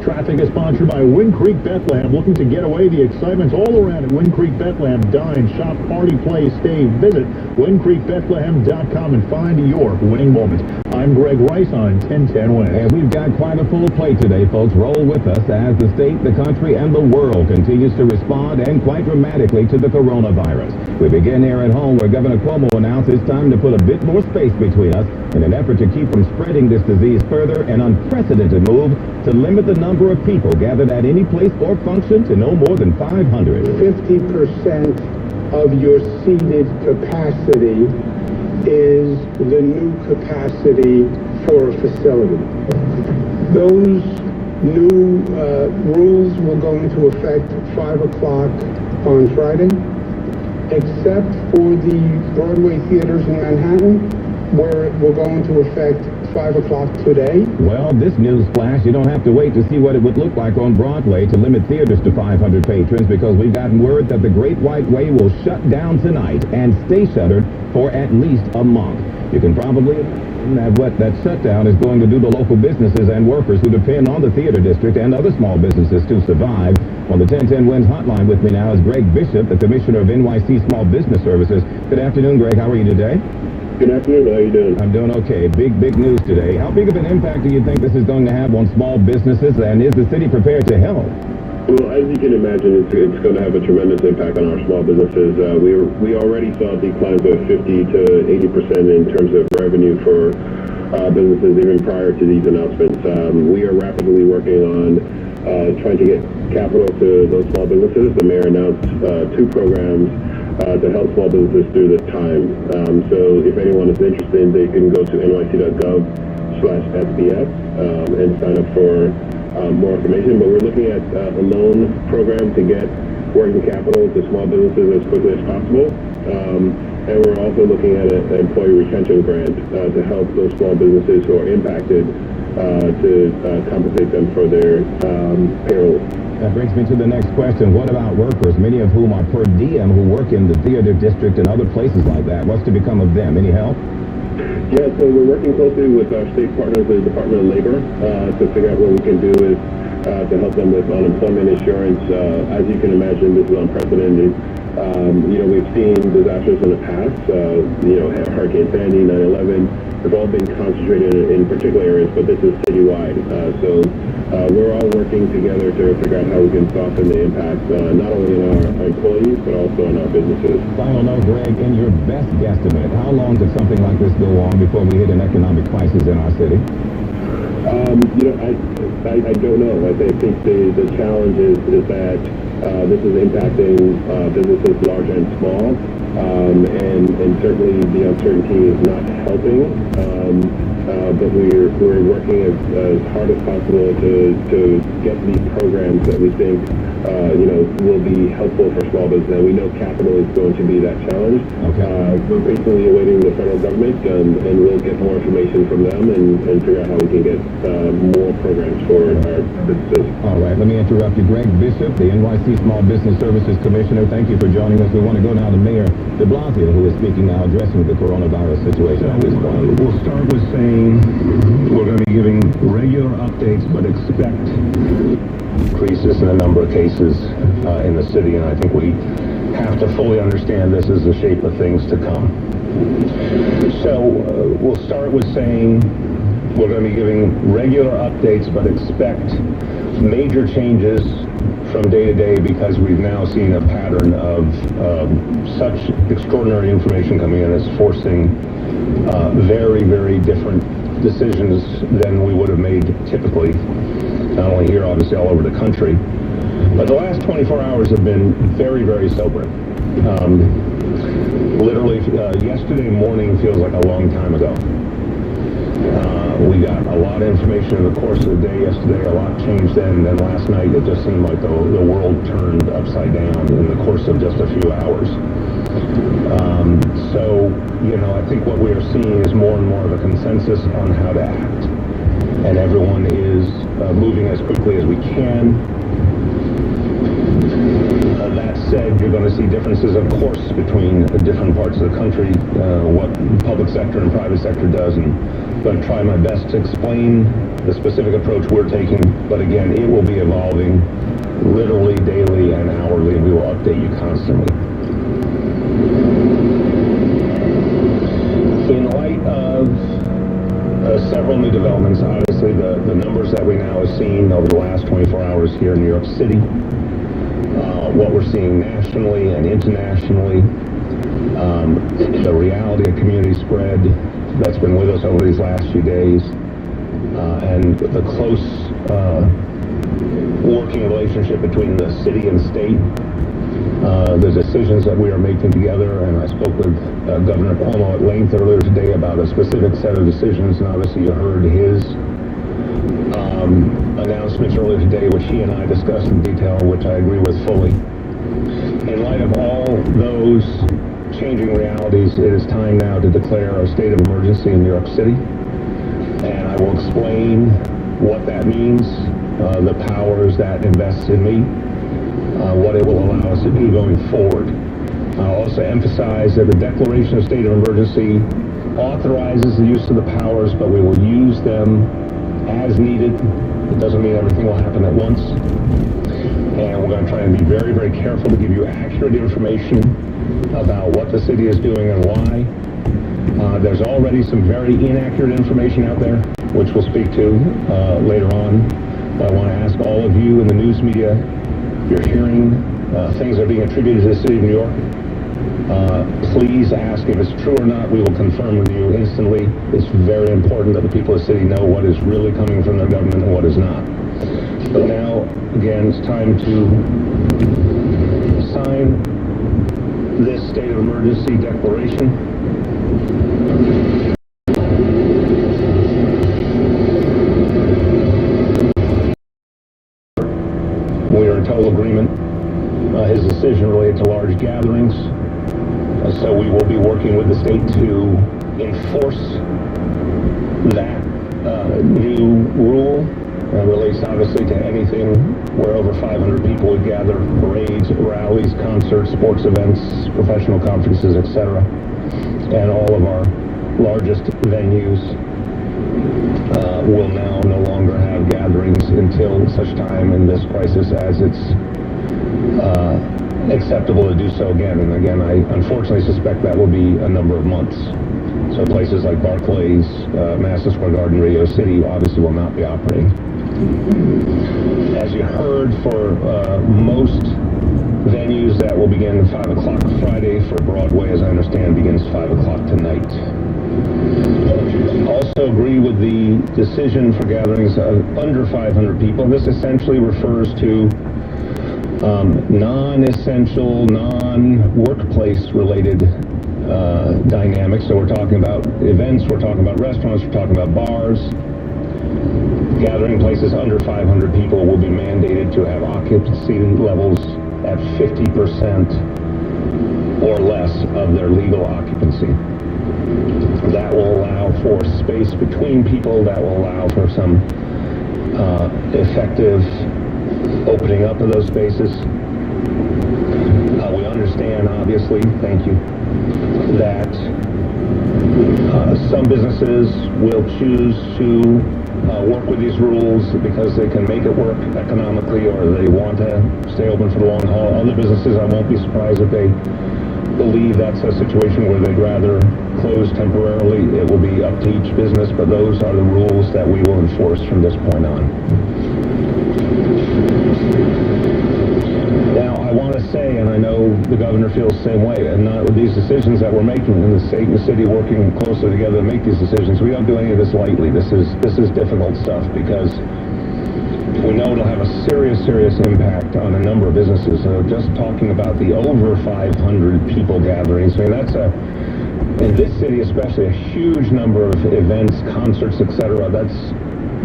Traffic is sponsored by Wind Creek Bethlehem. Looking to get away? The excitement's all around at Wind Creek Bethlehem. Dine, shop, party, play, stay. Visit windcreekbethlehem.com and find your winning moment. I'm Greg Rice on 1010 Wins. And we've got quite a full plate today, folks. Roll with us as the state, the country, and the world continues to respond, and quite dramatically, to the coronavirus. We begin here at home, where Governor Cuomo announced it's time to put a bit more space between us in an effort to keep from spreading this disease further. An unprecedented move to limit the number of people gathered at any place or function to no more than 500. 50% of your seated capacity is the new capacity for a facility. Those new rules will go into effect 5 o'clock on Friday, except for the Broadway theaters in Manhattan, where it will go into effect 5 o'clock today. Well, this news flash, you don't have to wait to see what it would look like on Broadway to limit theaters to 500 patrons, because we've gotten word that the Great White Way will shut down tonight and stay shuttered for at least a month. You can probably imagine what that shutdown is going to do to local businesses and workers who depend on the theater district and other small businesses to survive. On the 1010 Wins hotline with me now is Greg Bishop, the Commissioner of NYC Small Business Services. Good afternoon, Greg. How are you today? Good afternoon. How are you doing? I'm doing okay. Big news today. How big of an impact do you think this is going to have on small businesses, and is the city prepared to help? Well, as you can imagine, it's going to have a tremendous impact on our small businesses. We already saw declines of 50 to 80% in terms of revenue for businesses even prior to these announcements. We are rapidly working on trying to get capital to those small businesses. The mayor announced 2 programs to help small businesses through this time. So if anyone is interested, they can go to nyc.gov/SBS and sign up for more information. But we're looking at a loan program to get working capital to small businesses as quickly as possible. And we're also looking at an employee retention grant to help those small businesses who are impacted to compensate them for their payroll. That brings me to the next question. What about workers, many of whom are per diem, who work in the theater district and other places like that? What's to become of them? Any help? Yeah, so we're working closely with our state partners, the Department of Labor, to figure out what we can do is to help them with unemployment insurance. As you can imagine, this is unprecedented. We've seen disasters in the past, Hurricane Sandy, 9/11, have all been concentrated in particular areas, but this is citywide. So we're all working together to figure out how we can soften the impact, not only on our employees, but also on our businesses. Final note, Greg, in your best guesstimate, how long could something like this go on before we hit an economic crisis in our city? I don't know. I think the challenge is that this is impacting businesses large and small, and certainly the uncertainty is not helping. But we're working as hard as possible to get these programs that we think will be helpful for small business. And we know capital is going to be that challenge. Okay. We're basically awaiting the federal government, and we'll get more information from them and figure out how we can get more programs for our businesses. All right, let me interrupt you. Greg Bishop, the NYC Small Business Services Commissioner, thank you for joining us. We want to go now to Mayor de Blasio, who is speaking now, addressing the coronavirus situation at this point. We'll start with saying we're going to be giving regular updates, but expect increases in the number of cases in the city, and I think we have to fully understand this as the shape of things to come. So we'll start with saying we're going to be giving regular updates, but expect major changes from day to day, because we've now seen a pattern of such extraordinary information coming in that's forcing very, very different decisions than we would have made typically, not only here, obviously all over the country. But the last 24 hours have been very, very sobering. Literally, yesterday morning feels like a long time ago. We got a lot of information in the course of the day yesterday, a lot changed then, and then last night it just seemed like the world turned upside down in the course of just a few hours. So, I think what we are seeing is more and more of a consensus on how to act. And everyone is moving as quickly as we can. That said, you're going to see differences, of course, between different parts of the country, what public sector and private sector does, and I'm going to try my best to explain the specific approach we're taking, but again, it will be evolving literally daily and hourly, and we will update you constantly. In light of several new developments, obviously the numbers that we now have seen over the last 24 hours here in New York City, what we're seeing nationally and internationally, the reality of community spread that's been with us over these last few days, and the close working relationship between the city and state, the decisions that we are making together. And I spoke with Governor Cuomo at length earlier today about a specific set of decisions, and obviously you heard his announcements earlier today, which he and I discussed in detail, which I agree with fully. In light of all those changing realities, it is time now to declare a state of emergency in New York City, and I will explain what that means, the powers that invest in me, what it will allow us to do going forward. I'll also emphasize that the declaration of state of emergency authorizes the use of the powers, but we will use them as needed. It doesn't mean everything will happen at once. And we're going to try and be very, very careful to give you accurate information about what the city is doing and why. There's already some very inaccurate information out there, which we'll speak to later on. But I want to ask all of you in the news media, if you're hearing things that are being attributed to the city of New York, please ask if it's true or not. We will confirm with you instantly. It's very important that the people of the city know what is really coming from their government and what is not. But now, again, it's time to sign this state of emergency declaration. we're in total agreement. His decision related to large gatherings. So we will be working with the state to enforce that new rule. Relates obviously to anything where over 500 people would gather, parades, rallies, concerts, sports events, professional conferences, etc. And all of our largest venues will now no longer have gatherings until such time in this crisis as it's acceptable to do so again. And again, I unfortunately suspect that will be a number of months. So places like Barclays, Madison Square Garden, Radio City obviously will not be operating. As you heard, for most venues, that will begin at 5 o'clock Friday. For Broadway, as I understand, begins 5 o'clock tonight. Also agree with the decision for gatherings of under 500 people. This essentially refers to non-essential, non-workplace related dynamics. So we're talking about events, we're talking about restaurants, we're talking about bars. Gathering places under 500 people will be mandated to have occupancy levels at 50% or less of their legal occupancy. That will allow for space between people, that will allow for some effective opening up of those spaces. We understand, obviously, thank you, that some businesses will choose to work with these rules because they can make it work economically, or they want to stay open for the long haul. Other businesses, I won't be surprised if they believe that's a situation where they'd rather close temporarily. It will be up to each business, but those are the rules that we will enforce from this point on. Now, I want to say, and I know the governor feels the same way, and not with these decisions that we're making in the state and the city working closely together to make these decisions, we don't do any of this lightly. This is difficult stuff because we know it'll have a serious impact on a number of businesses. So just talking about the over 500 people gatherings, I mean, that's in this city especially, a huge number of events, concerts, etc. That's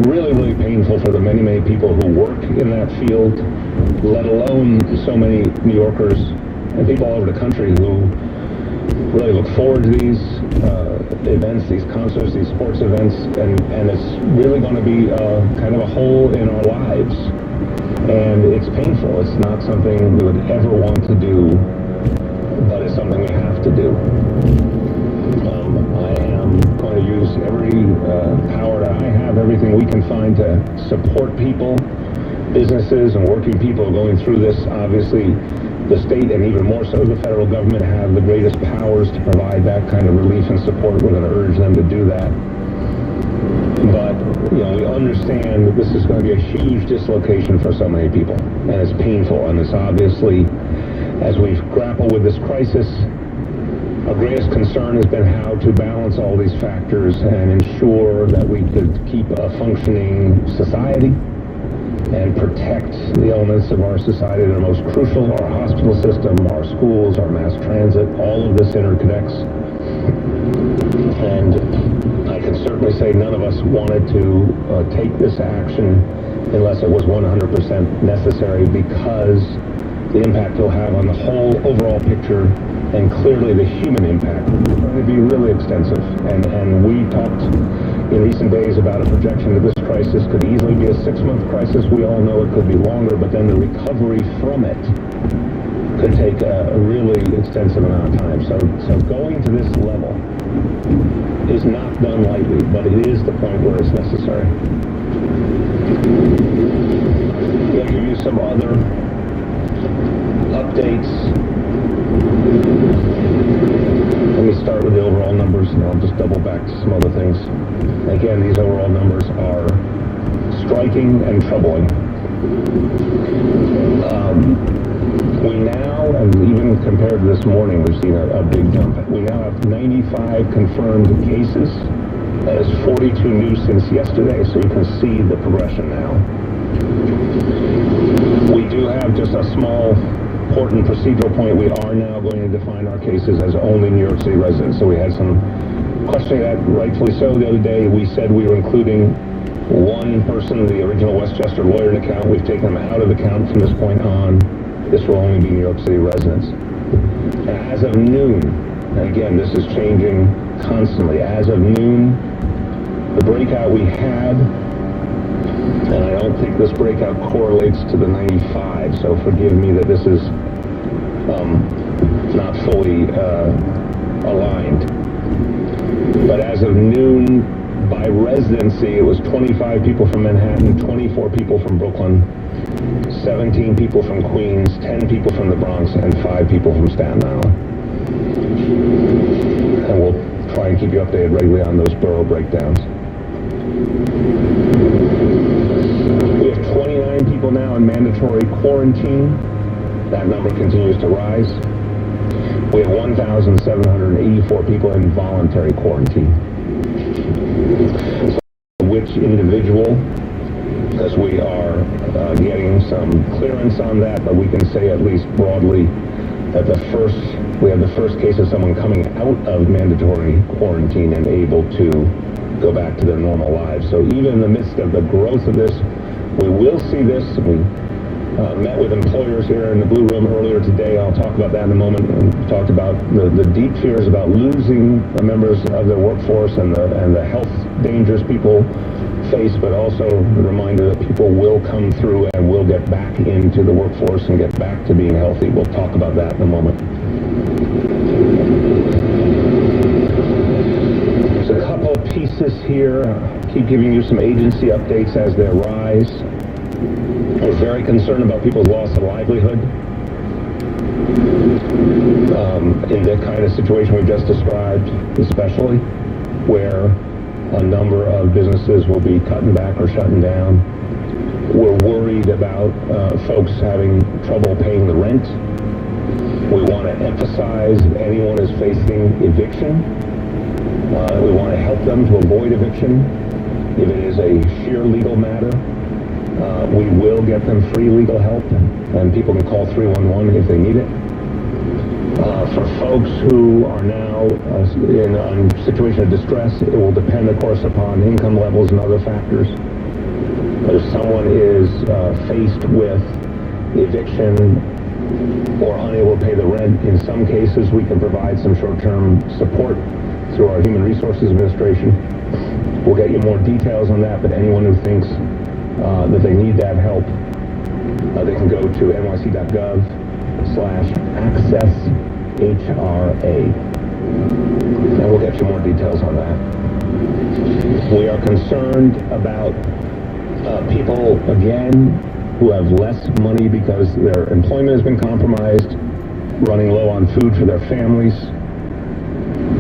really painful for the many people who work in that field, let alone so many New Yorkers and people all over the country who really look forward to these events, these concerts, these sports events, and it's really going to be kind of a hole in our lives. And it's painful. It's not something we would ever want to do, but it's something we have to do. I am going to use every power that I have, everything we can find to support people, businesses, and working people going through this. Obviously, the state and even more so the federal government have the greatest powers to provide that kind of relief and support. We're going to urge them to do that. But, we understand that this is going to be a huge dislocation for so many people, and it's painful, and it's obviously, as we grapple with this crisis, our greatest concern has been how to balance all these factors and ensure that we could keep a functioning society and protect the elements of our society that are most crucial, our hospital system, our schools, our mass transit. All of this interconnects. And I can certainly say none of us wanted to take this action unless it was 100% necessary, because the impact it'll have on the whole overall picture, and clearly the human impact, is going to be really extensive. And we talked in recent days about a projection that this crisis could easily be a 6-month crisis. We all know it could be longer, but then the recovery from it could take a really extensive amount of time. So going to this level is not done lightly, but it is the point where it's necessary. I'll give you some other updates. Let me start with the overall numbers, and I'll just double back to some other things. Again, these overall numbers are striking and troubling. We now, and even compared to this morning, we've seen a big jump. We now have 95 confirmed cases. That is 42 new since yesterday, so you can see the progression now. We do have just a small important procedural point. We are now going to define our cases as only New York City residents. So we had some questioning that, rightfully so, the other day. We said we were including One person, the original Westchester lawyer account, we've taken them out of the count from this point on. This will only be New York City residents. And as of noon, and again, this is changing constantly, as of noon, the breakout we had, and I don't think this breakout correlates to the 95, so forgive me that this is not fully aligned. But as of noon, by residency, it was 25 people from Manhattan, 24 people from Brooklyn, 17 people from Queens, 10 people from the Bronx, and 5 people from Staten Island. And we'll try and keep you updated regularly on those borough breakdowns. We have 29 people now in mandatory quarantine. That number continues to rise. We have 1,784 people in voluntary quarantine. So which individual, because we are getting some clearance on that, but we can say at least broadly that we have the first case of someone coming out of mandatory quarantine and able to go back to their normal lives. So even in the midst of the growth of this, we will see this. We met with employers here in the Blue Room earlier today. I'll talk about that in a moment. And talked about the deep fears about losing members of their workforce and the health dangers people face, but also the reminder that people will come through and will get back into the workforce and get back to being healthy. We'll talk about that in a moment. There's a couple of pieces here. Keep giving you some agency updates as they arise. We're very concerned about people's loss of livelihood. In the kind of situation we just described, especially, where a number of businesses will be cutting back or shutting down. We're worried about folks having trouble paying the rent. We want to emphasize if anyone is facing eviction. We want to help them to avoid eviction. If it is a sheer legal matter, we will get them free legal help, and people can call 311 if they need it. For folks who are now in a situation of distress, it will depend, of course, upon income levels and other factors. But if someone is faced with eviction or unable to pay the rent, in some cases we can provide some short-term support through our Human Resources Administration. We'll get you more details on that, but anyone who thinks that they need that help, they can go to nyc.gov/accesshra, and we'll get you more details on that. We are concerned about people, again, who have less money because their employment has been compromised, running low on food for their families.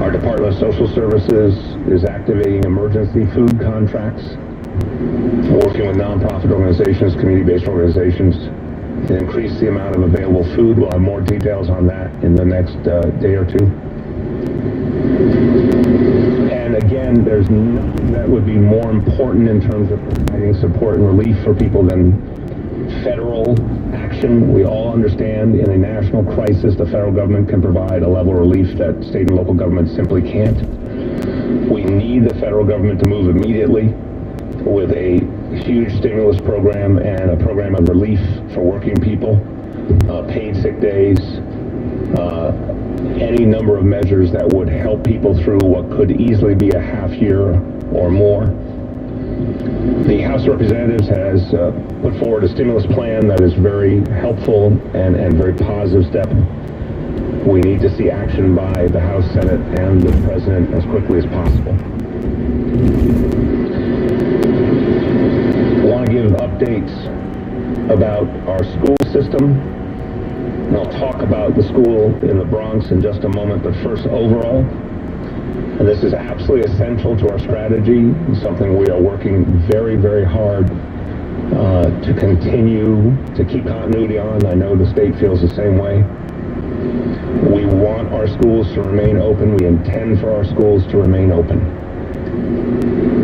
Our Department of Social Services is activating emergency food contracts, working with nonprofit organizations, community-based organizations, to increase the amount of available food. We'll have more details on that in the next day or two. And again, there's nothing that would be more important in terms of providing support and relief for people than federal action. We all understand in a national crisis, the federal government can provide a level of relief that state and local governments simply can't. We need the federal government to move immediately with a huge stimulus program and a program of relief for working people, paid sick days, any number of measures that would help people through what could easily be a half year or more. The House of Representatives has put forward a stimulus plan that is very helpful and very positive step. We need to see action by the House, Senate, and the President as quickly as possible. I want to give updates about our school system, and I'll talk about the school in the Bronx in just a moment, but first overall. And this is absolutely essential to our strategy, something we are working very, very hard to continue to keep continuity on. I know the state feels the same way. We want our schools to remain open. We intend for our schools to remain open.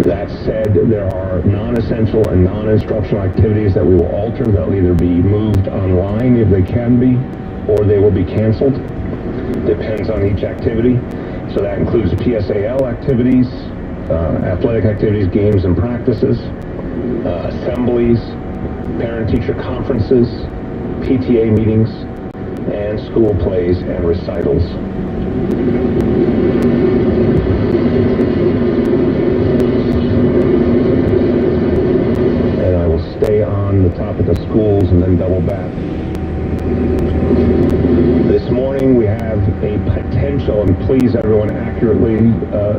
That said, there are non-essential and non-instructional activities that we will alter. They'll either be moved online if they can be, or they will be canceled. Depends on each activity. So that includes PSAL activities, athletic activities, games, and practices. assemblies, parent-teacher conferences, PTA meetings, and school plays and recitals. And I will stay on the topic of schools and then double back. This morning we have a potential, and please everyone accurately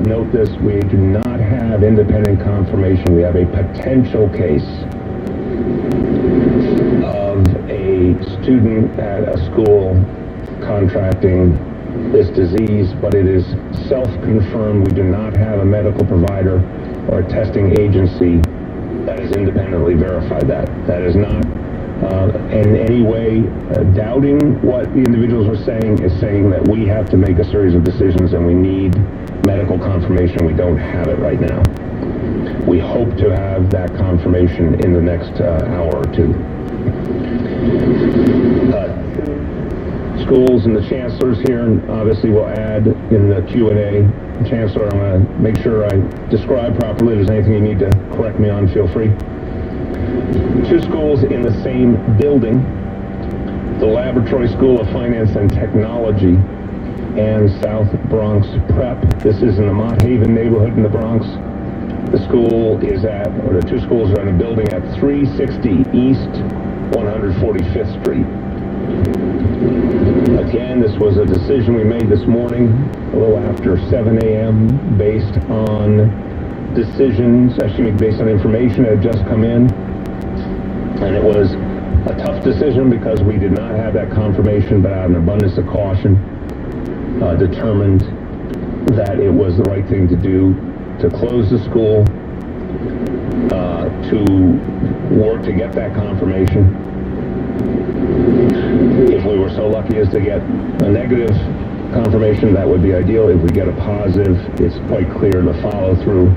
note this, we do not have independent confirmation. We have a potential case of a student at a school contracting this disease, but it is self-confirmed. We do not have a medical provider or a testing agency that has independently verified that. That is not in any way doubting what the individuals are saying. Is saying that we have to make a series of decisions and we need medical confirmation. We don't have it right now. We hope to have that confirmation in the next hour or two. Schools and the chancellors here, and obviously we'll add in the Q&A. Chancellor, I'm going to make sure I describe properly. If there's anything you need to correct me on, feel free. 2 schools in the same building, the Laboratory School of Finance and Technology and South Bronx Prep. This is in the Mott Haven neighborhood in the Bronx. The school is at, or the 2 schools are in a building at 360 East 145th Street. Again, this was a decision we made this morning, a little after 7 a.m., based on decisions, actually based on information that had just come in. And it was a tough decision because we did not have that confirmation, but out of an abundance of caution, determined that it was the right thing to do to close the school, to work to get that confirmation. If we were so lucky as to get a negative confirmation, that would be ideal. If we get a positive, it's quite clear the follow-through.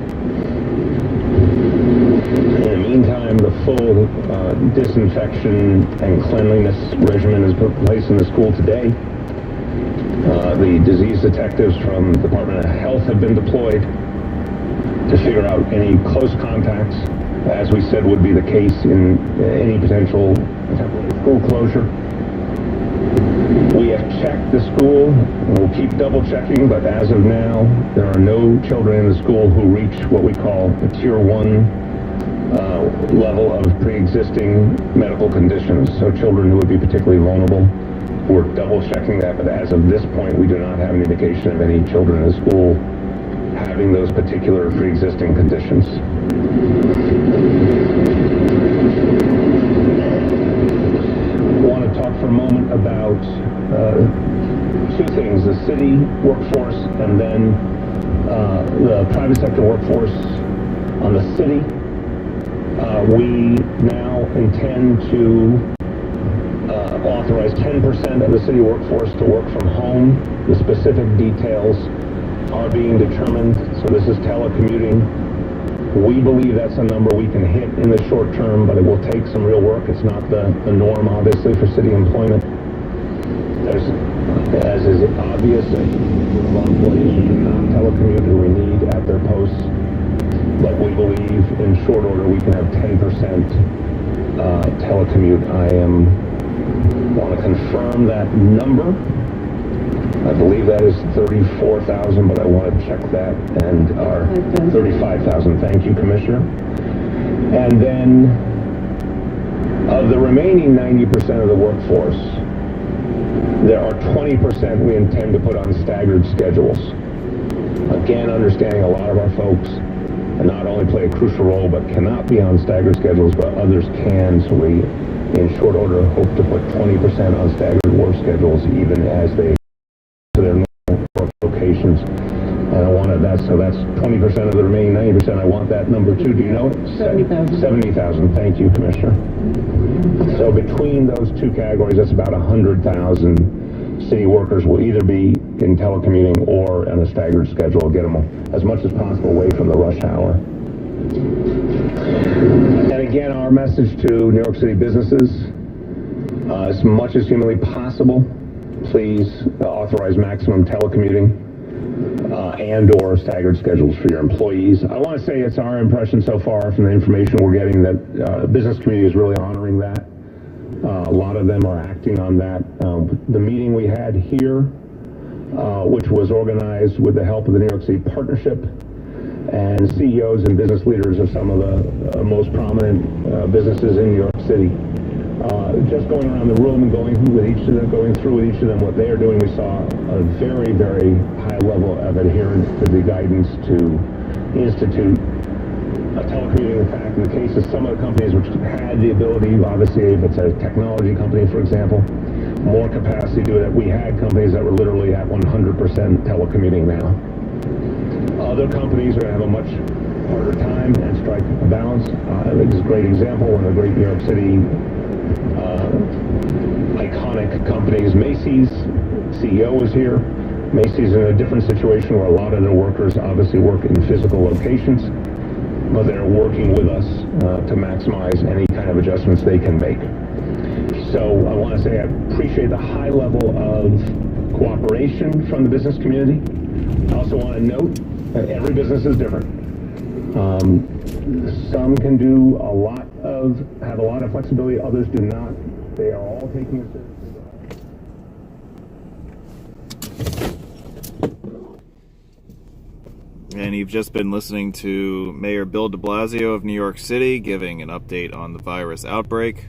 In the meantime, the full disinfection and cleanliness regimen is put in place in the school today. The disease detectives from the Department of Health have been deployed to figure out any close contacts, as we said would be the case in any potential temporary school closure. We have checked the school, and we'll keep double checking, but as of now, there are no children in the school who reach what we call a Tier 1 level of pre-existing medical conditions, so children who would be particularly vulnerable. We're double checking that, but as of this point, we do not have an indication of any children in the school having those particular pre-existing conditions. I want to talk for a moment about 2 things, the city workforce and then the private sector workforce. On the city, we now intend to authorize 10% of the city workforce to work from home. The specific details are being determined, so this is telecommuting. We believe that's a number we can hit in the short term, but it will take some real work. It's not the norm, obviously, for city employment. There's, as is obvious, a group of employees who cannot telecommute who we need at their posts, but we believe in short order we can have 10% telecommute. I want to confirm that number. I believe that is 34,000, but I want to check that, and our 35,000. Thank you, Commissioner. And then of the remaining 90% of the workforce, there are 20% we intend to put on staggered schedules. Again, understanding a lot of our folks not only play a crucial role, but cannot be on staggered schedules, but others can, so we, in short order, hope to put 20% on staggered work schedules, even as they to their normal work locations. And I wanted that, so that's 20% of the remaining 90%. I want that number too. Do you know it? 70,000. 70,000. Thank you, Commissioner. So between those 2 categories, that's about 100,000 city workers will either be in telecommuting or on a staggered schedule. Get them as much as possible away from the rush hour. And again, our message to New York City businesses, as much as humanly possible, please authorize maximum telecommuting. and or staggered schedules for your employees. I want to say it's our impression so far from the information we're getting that the business community is really honoring that. A lot of them are acting on that. The meeting we had here, which was organized with the help of the New York City Partnership and CEOs and business leaders of some of the most prominent businesses in New York City. Just going around the room and going through with each of them what they are doing, we saw a very, very high level of adherence to the guidance to institute telecommuting. In fact, in the case of some of the companies which had the ability, obviously if it's a technology company, for example, more capacity to do it. We had companies that were literally at 100% telecommuting now. Other companies are going to have a much harder time and strike a balance. I think it's a great example. One of the great New York City iconic companies, Macy's CEO is here. Macy's in a different situation where a lot of their workers obviously work in physical locations, but they're working with us to maximize any kind of adjustments they can make. So I want to say I appreciate the high level of cooperation from the business community. I also want to note that every business is different. Some can do have a lot of flexibility, others do not. They are all taking it seriously. And you've just been listening to Mayor Bill de Blasio of New York City giving an update on the virus outbreak.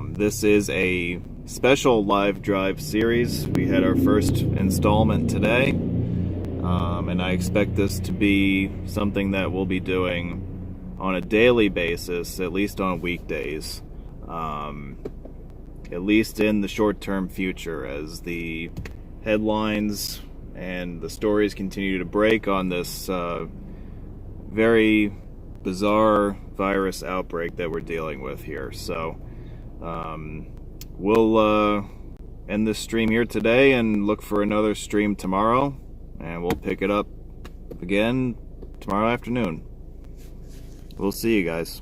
This is a special live drive series. We had our first installment today, and I expect this to be something that we'll be doing on a daily basis, at least on weekdays, at least in the short-term future, as the headlines and the stories continue to break on this very bizarre virus outbreak that we're dealing with here. So we'll end this stream here today and look for another stream tomorrow, and we'll pick it up again tomorrow afternoon. We'll see you guys.